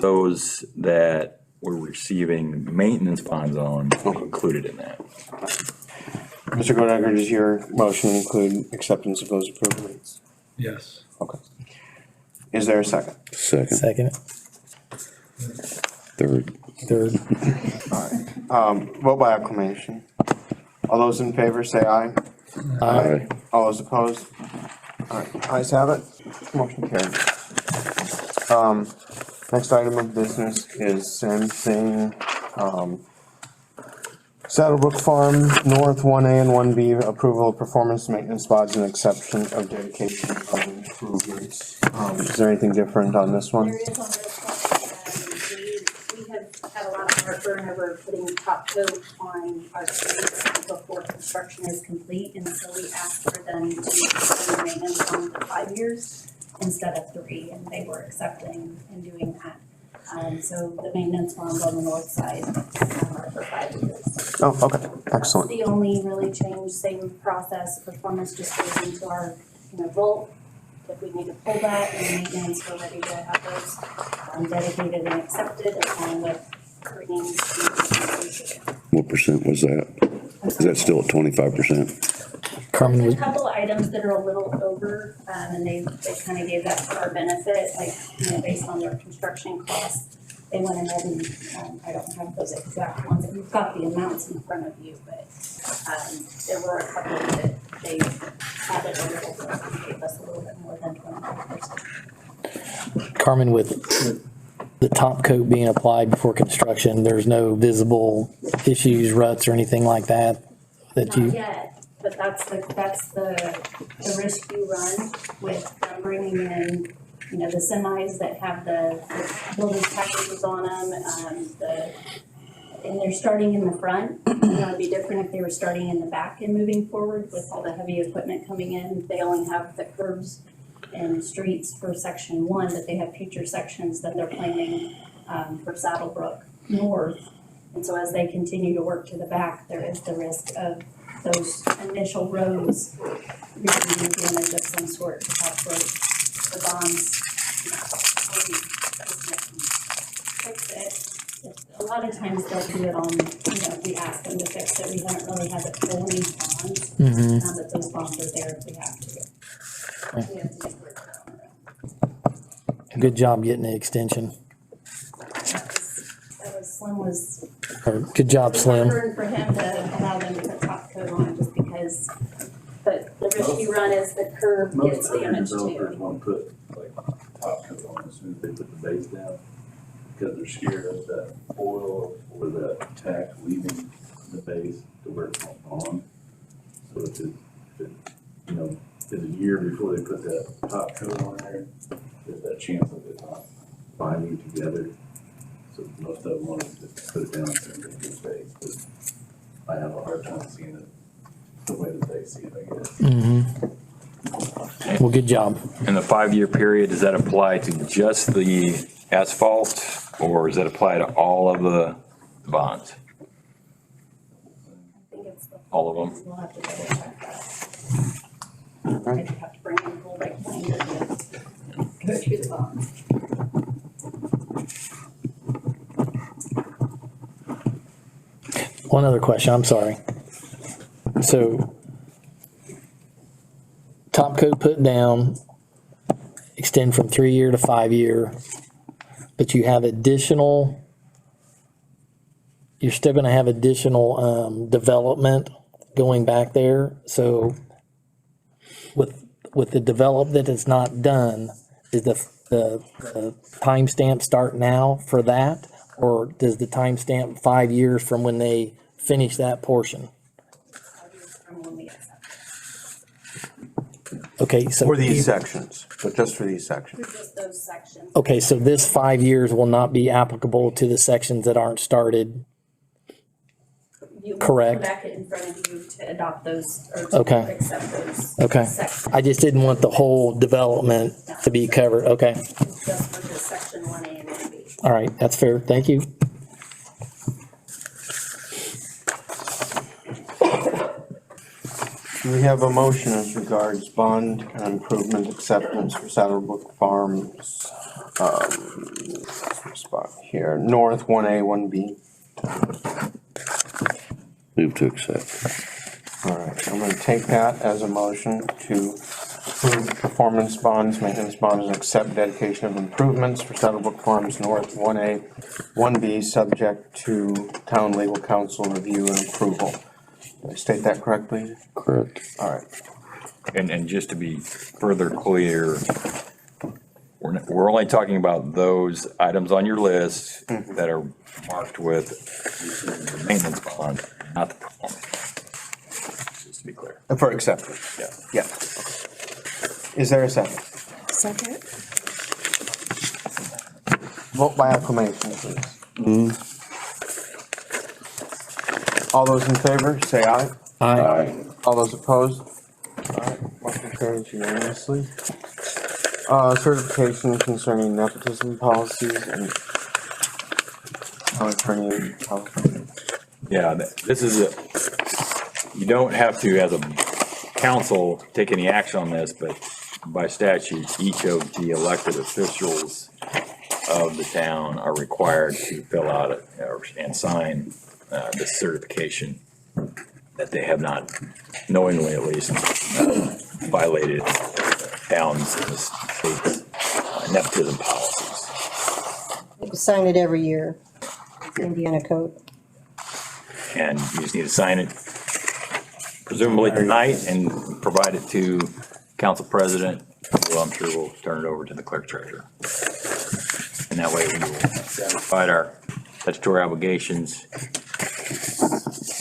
S5: those that we're receiving maintenance bonds on included in that.
S1: Mr. Godecker, does your motion include acceptance of those improvements?
S4: Yes.
S1: Okay. Is there a second?
S7: Second.
S2: Second,
S7: Third.
S2: third,
S1: Vote by acclamation. All those in favor say aye.
S7: Aye.
S1: All those opposed? Alright, ayes have it, motion carried. Next item of business is same thing, Saddlebrook Farm North 1A and 1B, approval of performance maintenance bonds and exception of dedication of improvements. Is there anything different on this one?
S6: There is on this one, we have had a lot of heartburn over putting top coat on our streets before construction is complete, and so we asked for them to extend the maintenance on for 5 years instead of 3, and they were accepting and doing that. So the maintenance bonds on the north side are for 5 years.
S1: Oh, okay, excellent.
S6: The only really change, same process, performance just goes into our, vault. If we need to pull that and maintenance, we're ready to have those dedicated and accepted along with bringing.
S7: What percent was that? Is that still at 25%?
S2: Carmen,
S6: There's
S2: was,
S6: a couple of items that are a little over, and they kind of gave that for our benefit, like, based on their construction costs. They went ahead and, I don't have those exact ones, we've got the amounts in front of you, but, there were a couple that they added a little bit, and gave us a little bit more than 25%.
S2: Carmen, with the top coat being applied before construction, there's no visible issues, ruts, or anything like that?
S6: Not yet, but that's the risk you run with them bringing in, the semis that have the building packages on them, and they're starting in the front. It'd be different if they were starting in the back and moving forward with all the heavy equipment coming in. They only have the curbs and streets for section 1, but they have future sections that they're planning for Saddlebrook North. And so as they continue to work to the back, there is the risk of those initial roads receiving damage of some sort to help with the bonds. Fix it. A lot of times they'll do it on, if we ask them to fix it, we haven't really had it fully bonds. But those bonds are there if we have to. We have to just work around it.
S2: good job getting the extension.
S6: That was Slim was.
S2: Or good job, Slim.
S6: Heartburn for him to allow them to put top coat on just because, but the risk you run is the curb gets damaged
S11: Developers
S6: too.
S11: want to put like top coat on as soon as they put the base down, because they're scared of that oil or that tack leaving the base to where it's not on. So if it, is a year before they put that top coat on there, there's that chance of it not binding together. So most of them want to just put it down there and get it base, but I have a hard time seeing it the way that they see it, I guess.
S2: Well, good job.
S12: In the 5-year period, does that apply to just the asphalt, or does that apply to all of the bonds?
S6: I think it's
S12: All of them?
S6: We'll have to double check that. I'd have to bring in a whole like binder to go through the bonds.
S2: One other question, I'm sorry. So, top coat put down, extend from 3-year to 5-year, but you have additional, you're still gonna have additional, development going back there. So with the development that's not done, is the timestamp start now for that? Or does the timestamp 5 years from when they finish that portion?
S6: 5 years from when we accept
S2: Okay, so.
S1: For these sections, but just for these sections.
S6: for just those sections.
S2: Okay, so this 5 years will not be applicable to the sections that aren't started.
S6: You will
S2: Correct.
S6: come back in front of you to adopt those or
S2: Okay.
S6: to accept those
S2: Okay.
S6: sections.
S2: I just didn't want the whole development to be covered. Okay,
S6: Just for the section 1A and 1B.
S2: all right, that's fair. Thank you.
S1: We have a motion as regards bond improvement acceptance for Saddlebrook Farms, spot here, North 1A, 1B.
S7: Move to accept.
S1: All right, I'm gonna take that as a motion to approve performance bonds, maintenance bonds, and accept dedication of improvements for Saddlebrook Farms North 1A, 1B, subject to town legal council review and approval. Did I state that correctly?
S7: Correct.
S1: All right.
S12: And just to be further clear, we're only talking about those items on your list that are marked with the maintenance bond, not the performance bond. Just to be clear.
S1: For acceptance?
S12: Yeah.
S1: Yeah. Okay. Is there a second?
S8: Second.
S1: Vote by acclamation, please. All those in favor, say aye.
S2: Aye.
S1: All those opposed? All right, motion carries unanimously. Certification concerning nepotism policies and attorney policy.
S12: Yeah, this is you don't have to, as a council, take any action on this, but by statute, each of the elected officials of the town are required to fill out and sign this certification that they have not knowingly, at least, violated towns and the state's nepotism policies.
S3: You sign it every year, Indiana code.
S12: And you just need to sign it presumably tonight and provide it to council president, who I'm sure will turn it over to the clerk treasurer. And that way we will satisfy our statutory obligations.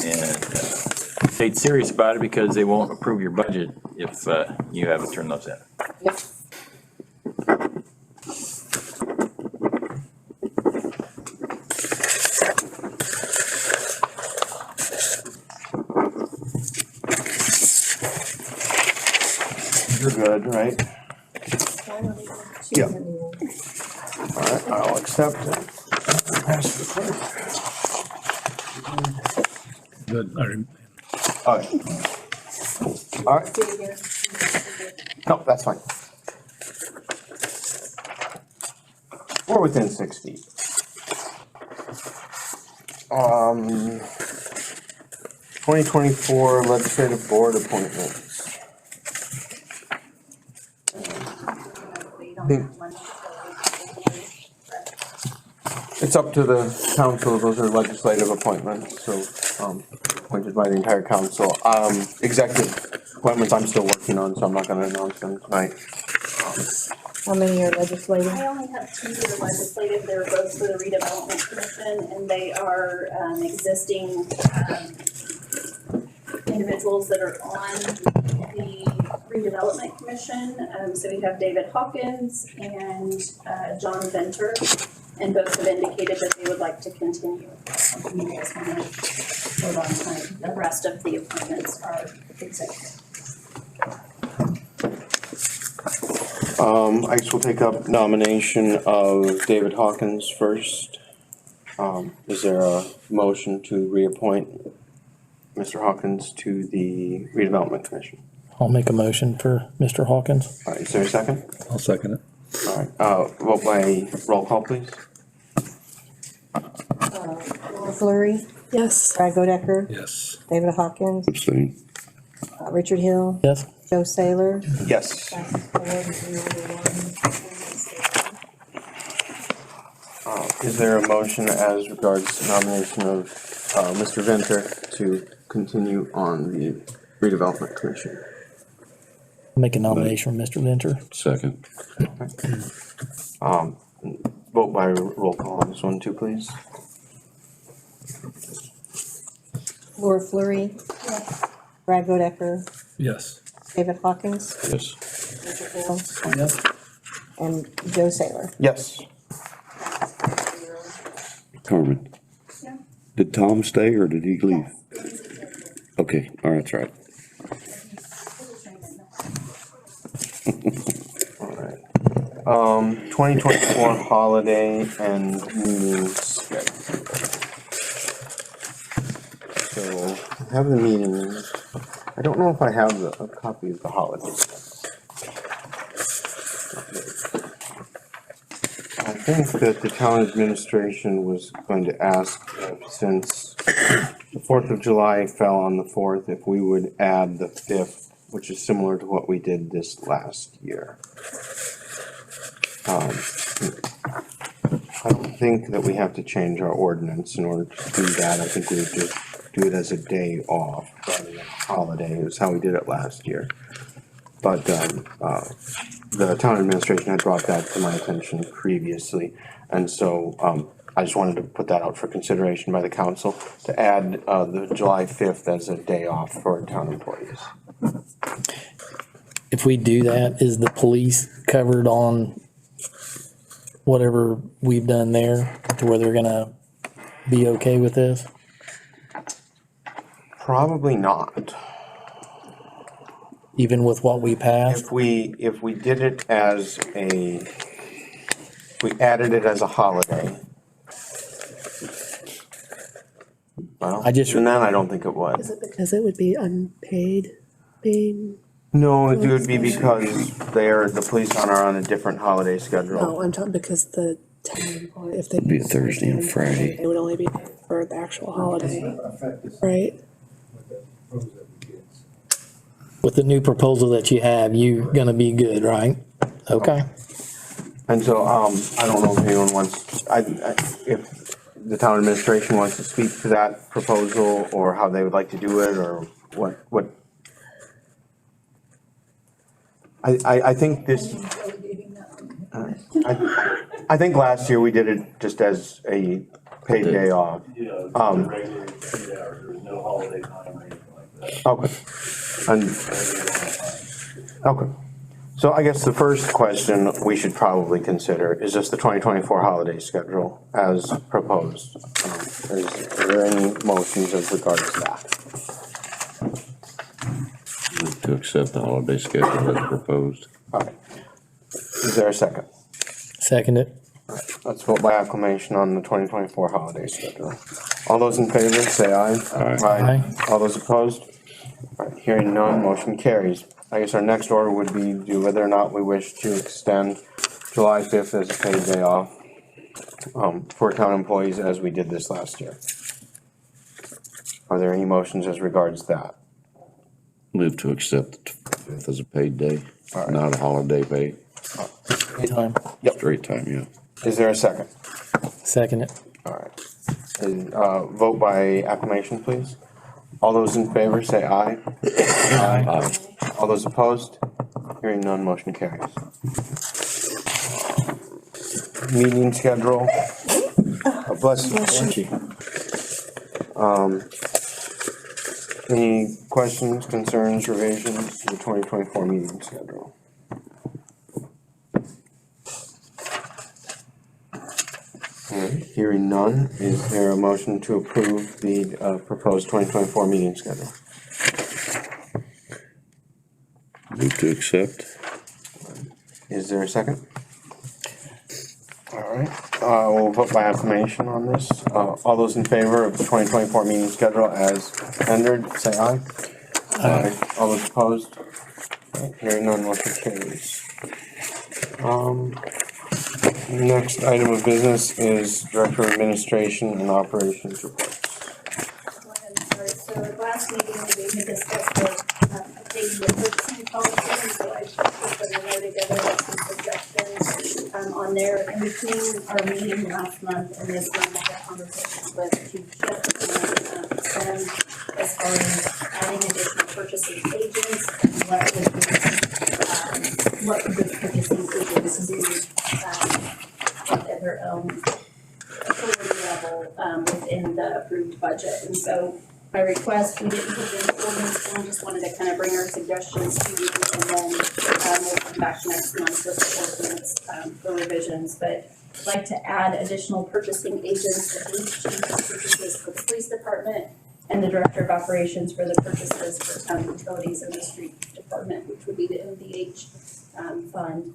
S12: And state's serious about it because they won't approve your budget if you haven't turned those in.
S3: Yep.
S1: You're good, right? Yeah. All right, I'll accept it. Pass the clerk.
S4: Good.
S1: All right. All right. No, that's fine. We're within 6 feet. 2024 legislative board appointments. It's up to the council, those are legislative appointments, so, appointed by the entire council. Executive appointments I'm still working on, so I'm not gonna announce them tonight.
S3: How many are legislative?
S6: I only have two that are legislative, they're both for the redevelopment commission, and they are, existing, individuals that are on the redevelopment commission. So we have David Hawkins and, John Venter, and both have indicated that they would like to continue. You guys want to vote on tonight. The rest of the appointments are executive.
S1: I guess we'll take up nomination of David Hawkins first. Is there a motion to reappoint Mr. Hawkins to the redevelopment commission?
S2: I'll make a motion for Mr. Hawkins.
S1: All right, is there a second?
S4: I'll second it.
S1: All right, vote by roll call, please.
S3: Laura Fleury,
S8: Yes.
S3: Brad Godecker,
S4: Yes.
S3: David Hawkins,
S7: Abstain.
S3: Richard Hill,
S2: Yes.
S3: Joe Saylor.
S1: Yes. Is there a motion as regards nomination of Mr. Venter to continue on the redevelopment commission?
S2: Make a nomination for Mr. Venter.
S7: Second.
S1: Vote by roll call on this one too, please.
S3: Laura Fleury, Brad Godecker,
S4: Yes.
S3: David Hawkins,
S7: Yes.
S3: Richard Hill,
S2: Yes.
S3: and Joe Saylor.
S1: Yes.
S7: Carmen.
S6: Yeah.
S7: Did Tom stay or did he leave? Okay, all right, that's right.
S1: All right. 2024 holiday and meeting schedule. So, I have the meeting. I don't know if I have a copy of the holiday. I think that the town administration was going to ask, since the 4th of July fell on the 4th, if we would add the 5th, which is similar to what we did this last year. I don't think that we have to change our ordinance in order to do that. I think we would just do it as a day off rather than a holiday. It was how we did it last year. But, the town administration had brought that to my attention previously. And so, I just wanted to put that out for consideration by the council to add, the July 5th as a day off for town employees.
S2: If we do that, is the police covered on whatever we've done there to where they're gonna be okay with this?
S1: Probably not.
S2: Even with what we passed?
S1: If we did it as we added it as a holiday. Well,
S2: I just-
S1: even then, I don't think it
S8: Is
S1: would.
S8: it because it would be unpaid being?
S1: No, it would be because the police are on a different holiday
S8: No,
S1: schedule.
S8: I'm talking because the town employee, if they.
S7: Be a Thursday and Friday.
S8: It would only be paid for the actual holiday, right?
S2: With the new proposal that you have, you're gonna be good, right? Okay.
S1: And so, I don't know if anyone wants, if the town administration wants to speak to that proposal or how they would like to do it or what. I think this. I think last year we did it just as a paid day off.
S11: Yeah, regular 8 hours, there's no holiday time or anything like that.
S1: Okay. Okay. So I guess the first question we should probably consider is just the 2024 holiday schedule as proposed. Are there any motions as regards to that?
S7: Move to accept the holiday schedule as proposed.
S1: Okay. Is there a second?
S2: Second it.
S1: Let's vote by acclamation on the 2024 holiday schedule. All those in favor, say aye.
S2: Aye.
S1: All those opposed? All right, hearing none, motion carries. I guess our next order would be do whether or not we wish to extend July 5th as a paid day off for town employees as we did this last year. Are there any motions as regards that?
S7: Move to accept the 5th as a paid day,
S1: All right.
S7: not a holiday pay,
S2: Time.
S7: straight time, yeah.
S1: Is there a second?
S2: Second it.
S1: All right. And, vote by acclamation, please. All those in favor, say aye.
S7: Aye.
S1: All those opposed? Hearing none, motion carries. Meeting schedule. Bless you. Any questions, concerns, revisions to the 2024 meeting schedule? All right, hearing none, is there a motion to approve the proposed 2024 meeting schedule?
S7: Move to accept.
S1: Is there a second? All right, we'll vote by acclamation on this. All those in favor of the 2024 meeting schedule as entered, say aye. Aye. All those opposed? All right, hearing none, motion carries. Next item of business is Director of Administration and Operations reports.
S6: Go ahead and start. So at last meeting, we had discussed the updating the purchasing policy, and so I put a note together with some suggestions on there. In between our meeting last month and this month, I had conversations with Chief Shep and Sam as far as adding additional purchasing agents and what would those purchasing agents do at their own authority level within the approved budget. And so my request, we didn't put it in the ordinance form, just wanted to kind of bring our suggestions to you, and then we'll come back next month with the ordinance for revisions. But I'd like to add additional purchasing agents, the police chief for purchases for the police department, and the director of operations for the purchases for town utilities and the street department, which would be the MVH fund.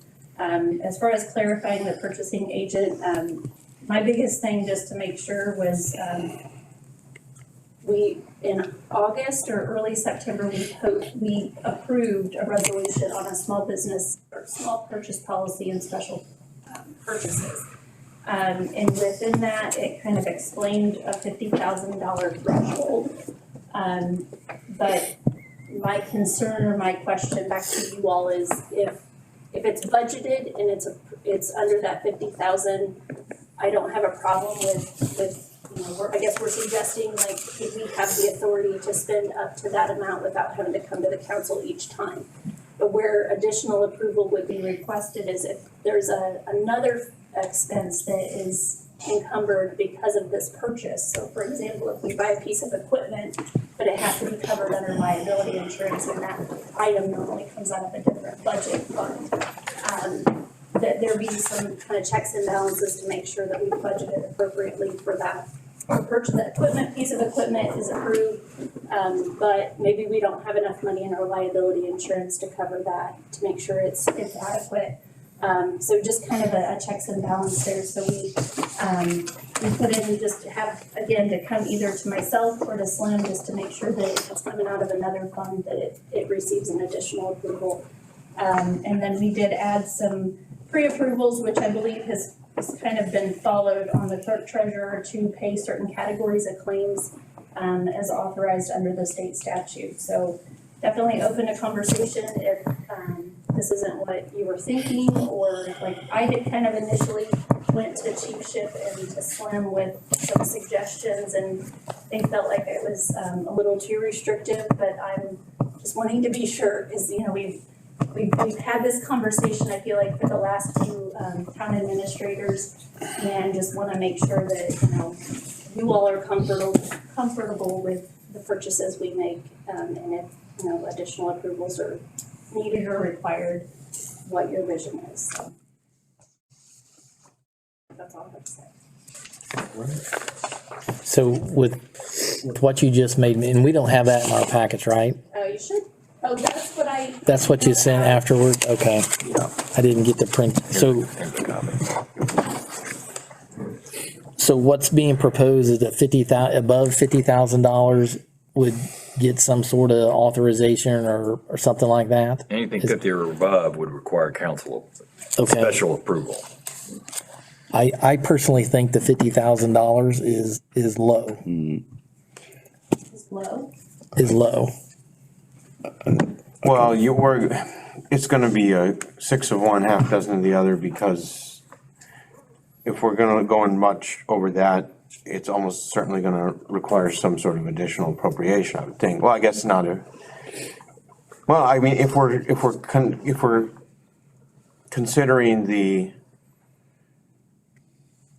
S6: As far as clarifying the purchasing agent, my biggest thing just to make sure was, we, in August or early September, we approved a resolution on a small business or small purchase policy and special purchases. And within that, it kind of explained a $50,000 threshold. But my concern or my question back to you all is if it's budgeted and it's under that 50,000, I don't have a problem with I guess we're suggesting, like, if we have the authority to spend up to that amount without having to come to the council each time. But where additional approval would be requested is if there's another expense that is encumbered because of this purchase. So for example, if we buy a piece of equipment, but it has to be covered under liability insurance, and that item normally comes out of a different budget fund. That there be some kind of checks and balances to make sure that we budgeted appropriately for that. The purchase, the equipment, piece of equipment is approved, but maybe we don't have enough money in our liability insurance to cover that, to make sure it's adequate. So just kind of a checks and balance there, so we put in, just to have, again, to come either to myself or to Slim, just to make sure that if it's coming out of another fund, that it receives an additional approval. And then we did add some pre-approvals, which I believe has kind of been followed on the clerk treasurer to pay certain categories of claims as authorized under the state statute. So definitely open to conversation if this isn't what you were thinking, or like I had kind of initially went to Chief Ship and to Slim with some suggestions, and they felt like it was a little too restrictive, but I'm just wanting to be sure, because we've had this conversation, I feel like, for the last few town administrators, and just want to make sure that, you all are comfortable with the purchases we make, and if, additional approvals are needed or required, what your vision is. So that's all I have to say.
S2: So with what you just made, and we don't have that in our package, right?
S6: You should. Oh,
S2: That's what you sent afterward? Okay. I didn't get the print. So what's being proposed is that above $50,000 would get some sort of authorization or something like that?
S12: Anything 50 or above would require council special approval.
S2: I personally think the $50,000 is low.
S6: Is low?
S2: Is low.
S1: Well, it's gonna be a 6 of one, half dozen of the other, because if we're gonna go in much over that, it's almost certainly gonna require some sort of additional appropriation, I would think. Well, I guess not well, I mean, if we're considering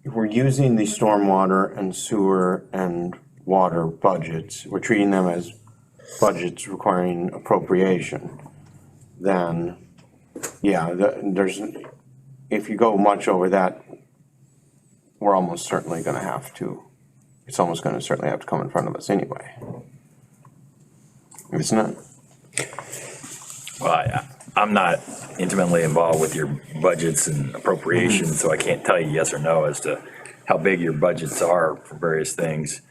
S1: if we're using the stormwater and sewer and water budgets, we're treating them as budgets requiring appropriation, then, yeah, if you go much over that, we're almost certainly gonna have to, it's almost gonna certainly have to come in front of us anyway. Isn't it?
S12: Well, I'm not intimately involved with your budgets and appropriations, so I can't tell you yes or no as to how big your budgets are for various things.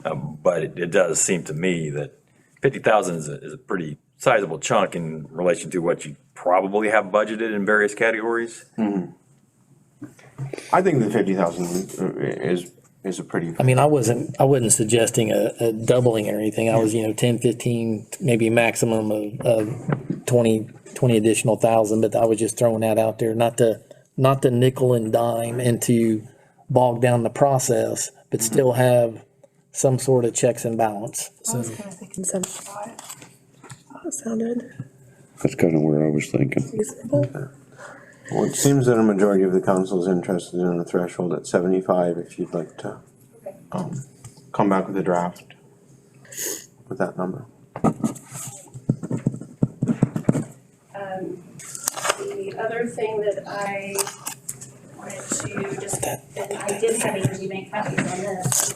S12: But it does seem to me that 50,000 is a pretty sizable chunk in relation to what you probably have budgeted in various categories.
S1: Mm-hmm. I think the 50,000 is a pretty.
S2: I mean, I wasn't suggesting a doubling or anything. I was, 10, 15, maybe maximum of 20 additional thousand, but I was just throwing that out there, not to nickel and dime and to bog down the process, but still have some sort of checks and balance.
S8: I was kind of thinking 75. That sounded
S7: That's kind of where I was thinking.
S8: reasonable.
S1: Well, it seems that a majority of the council is interested in a threshold at 75, if you'd like to come back with a draft with that number.
S6: The other thing that I wanted to just, and I did have Angie make copies on this.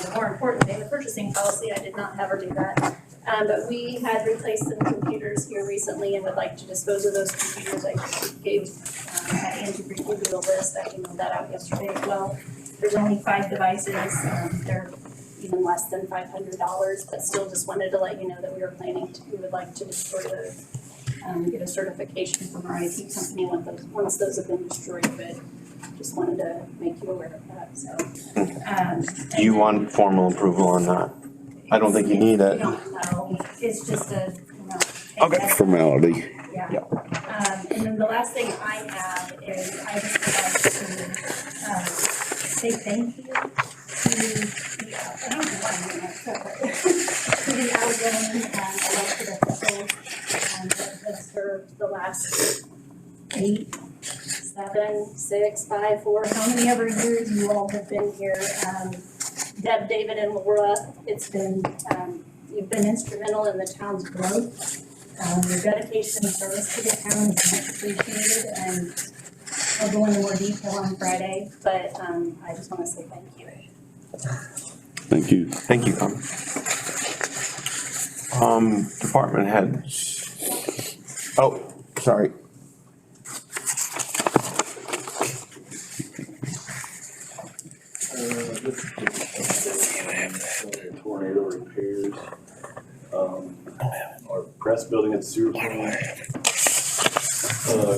S6: The more important thing, the purchasing policy, I did not have her do that. But we had replaced some computers here recently and would like to dispose of those computers. I had Angie review the list. I emailed that out yesterday as well. There's only 5 devices. They're even less than $500, but still just wanted to let you know that we would like to destroy those. Get a certification from our IT company once those have been destroyed, but just wanted to make you aware of that, so.
S1: Do you want formal approval on that? I don't think you need it.
S6: We don't know, it's just a,
S7: Okay. Formality.
S6: Yeah. And then the last thing I have is I just would like to say thank you to I don't know why I'm doing that, to the outgoing elected officials that have served the last 8, 7, 6, 5, 4, how many ever years you all have been here. Deb, David, and Laura, it's been, you've been instrumental in the town's growth. Your dedication and service to the town is much appreciated, and I'll go into more detail on Friday, but I just want to say thank you.
S7: Thank you.
S1: Thank you, department heads. Oh, sorry.
S11: Tornado repairs. Our press building at the sewer plant.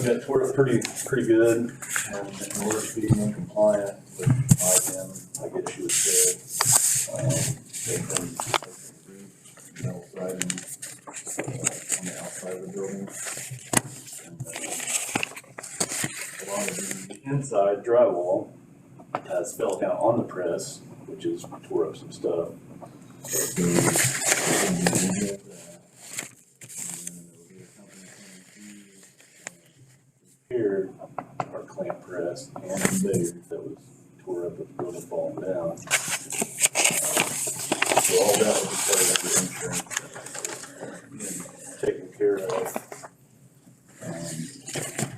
S11: Got tore up pretty good, and in order to be more compliant with IBM, I guess you would say, they've been metal siding on the outside of the building. And a lot of the inside drywall has fell down on the press, which has tore up some stuff. Repaired our clamp press and conveyor that was tore up with the building falling down. So all that was part of the insurance and taken care of.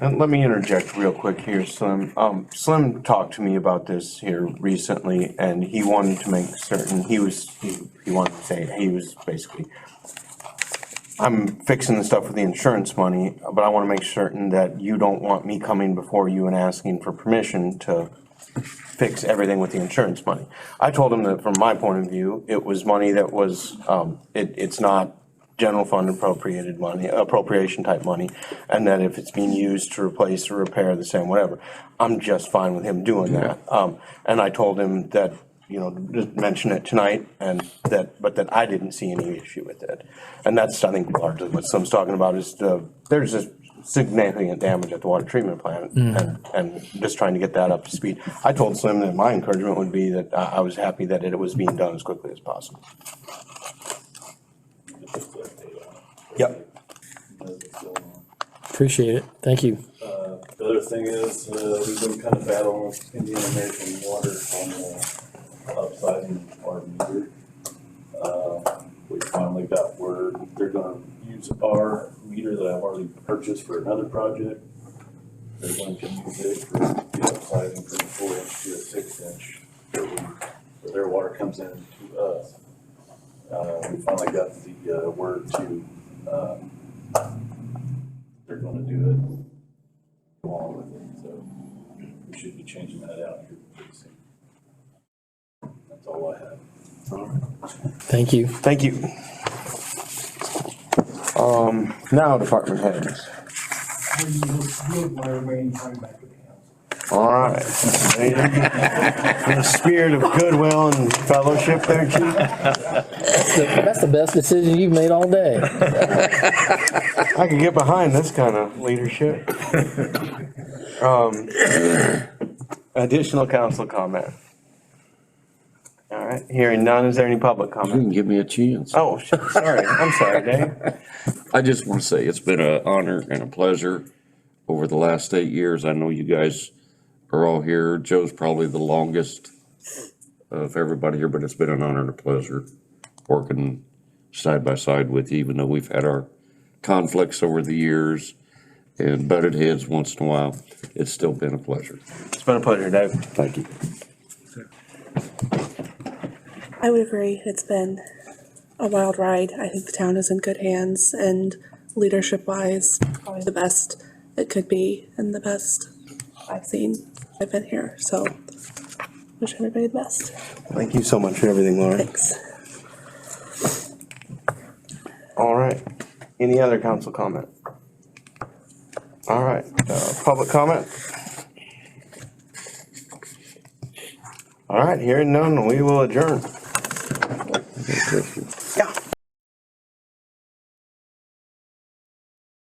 S1: And let me interject real quick here, Slim. Slim talked to me about this here recently, and he wanted to make certain, he wanted to say, he was basically, I'm fixing the stuff with the insurance money, but I want to make certain that you don't want me coming before you and asking for permission to fix everything with the insurance money. I told him that from my point of view, it was money that was, it's not general fund appropriated money, appropriation type money, and that if it's being used to replace or repair the same, whatever, I'm just fine with him doing that. And I told him that, you know, just mention it tonight, and but that I didn't see any issue with it. And that's, I think, largely what Slim's talking about is there's this significant damage at the water treatment plant, and just trying to get that up to speed. I told Slim that my encouragement would be that I was happy that it was being done as quickly as possible. Yep.
S2: Appreciate it. Thank you.
S11: The other thing is, we've been kind of battling with Indian American Water on the upsizing our meter. We finally got word they're gonna use our meter that I've already purchased for another project. They're going to use it for the upsizing from a 4-inch to a 6-inch. So their water comes in to us. We finally got the word to, they're gonna do it, go on with it, so we should be changing that out here pretty soon. That's all I have.
S1: All right.
S2: Thank you.
S1: Thank you. Now department heads. All right. In the spirit of goodwill and fellowship there, Chief.
S2: That's the best decision you've made all day.
S1: I could get behind this kind of leadership. Additional council comment. All right, hearing none, is there any public
S7: You
S1: comment?
S7: didn't give me a chance.
S1: Oh, sorry, I'm sorry, Dave.
S7: I just want to say it's been an honor and a pleasure over the last 8 years. I know you guys are all here. Joe's probably the longest of everybody here, but it's been an honor and a pleasure working side by side with you, even though we've had our conflicts over the years and butted heads once in a while. It's still been a pleasure.
S1: It's been a pleasure, Dave.
S7: Thank you.
S8: I would agree. It's been a wild ride. I think the town is in good hands, and leadership-wise, probably the best it could be and the best I've seen. I've been here, so wish everybody the best.
S1: Thank you so much for everything, Laura.
S8: Thanks.
S1: All right, any other council comment? All right, public comment? All right, hearing none, we will adjourn.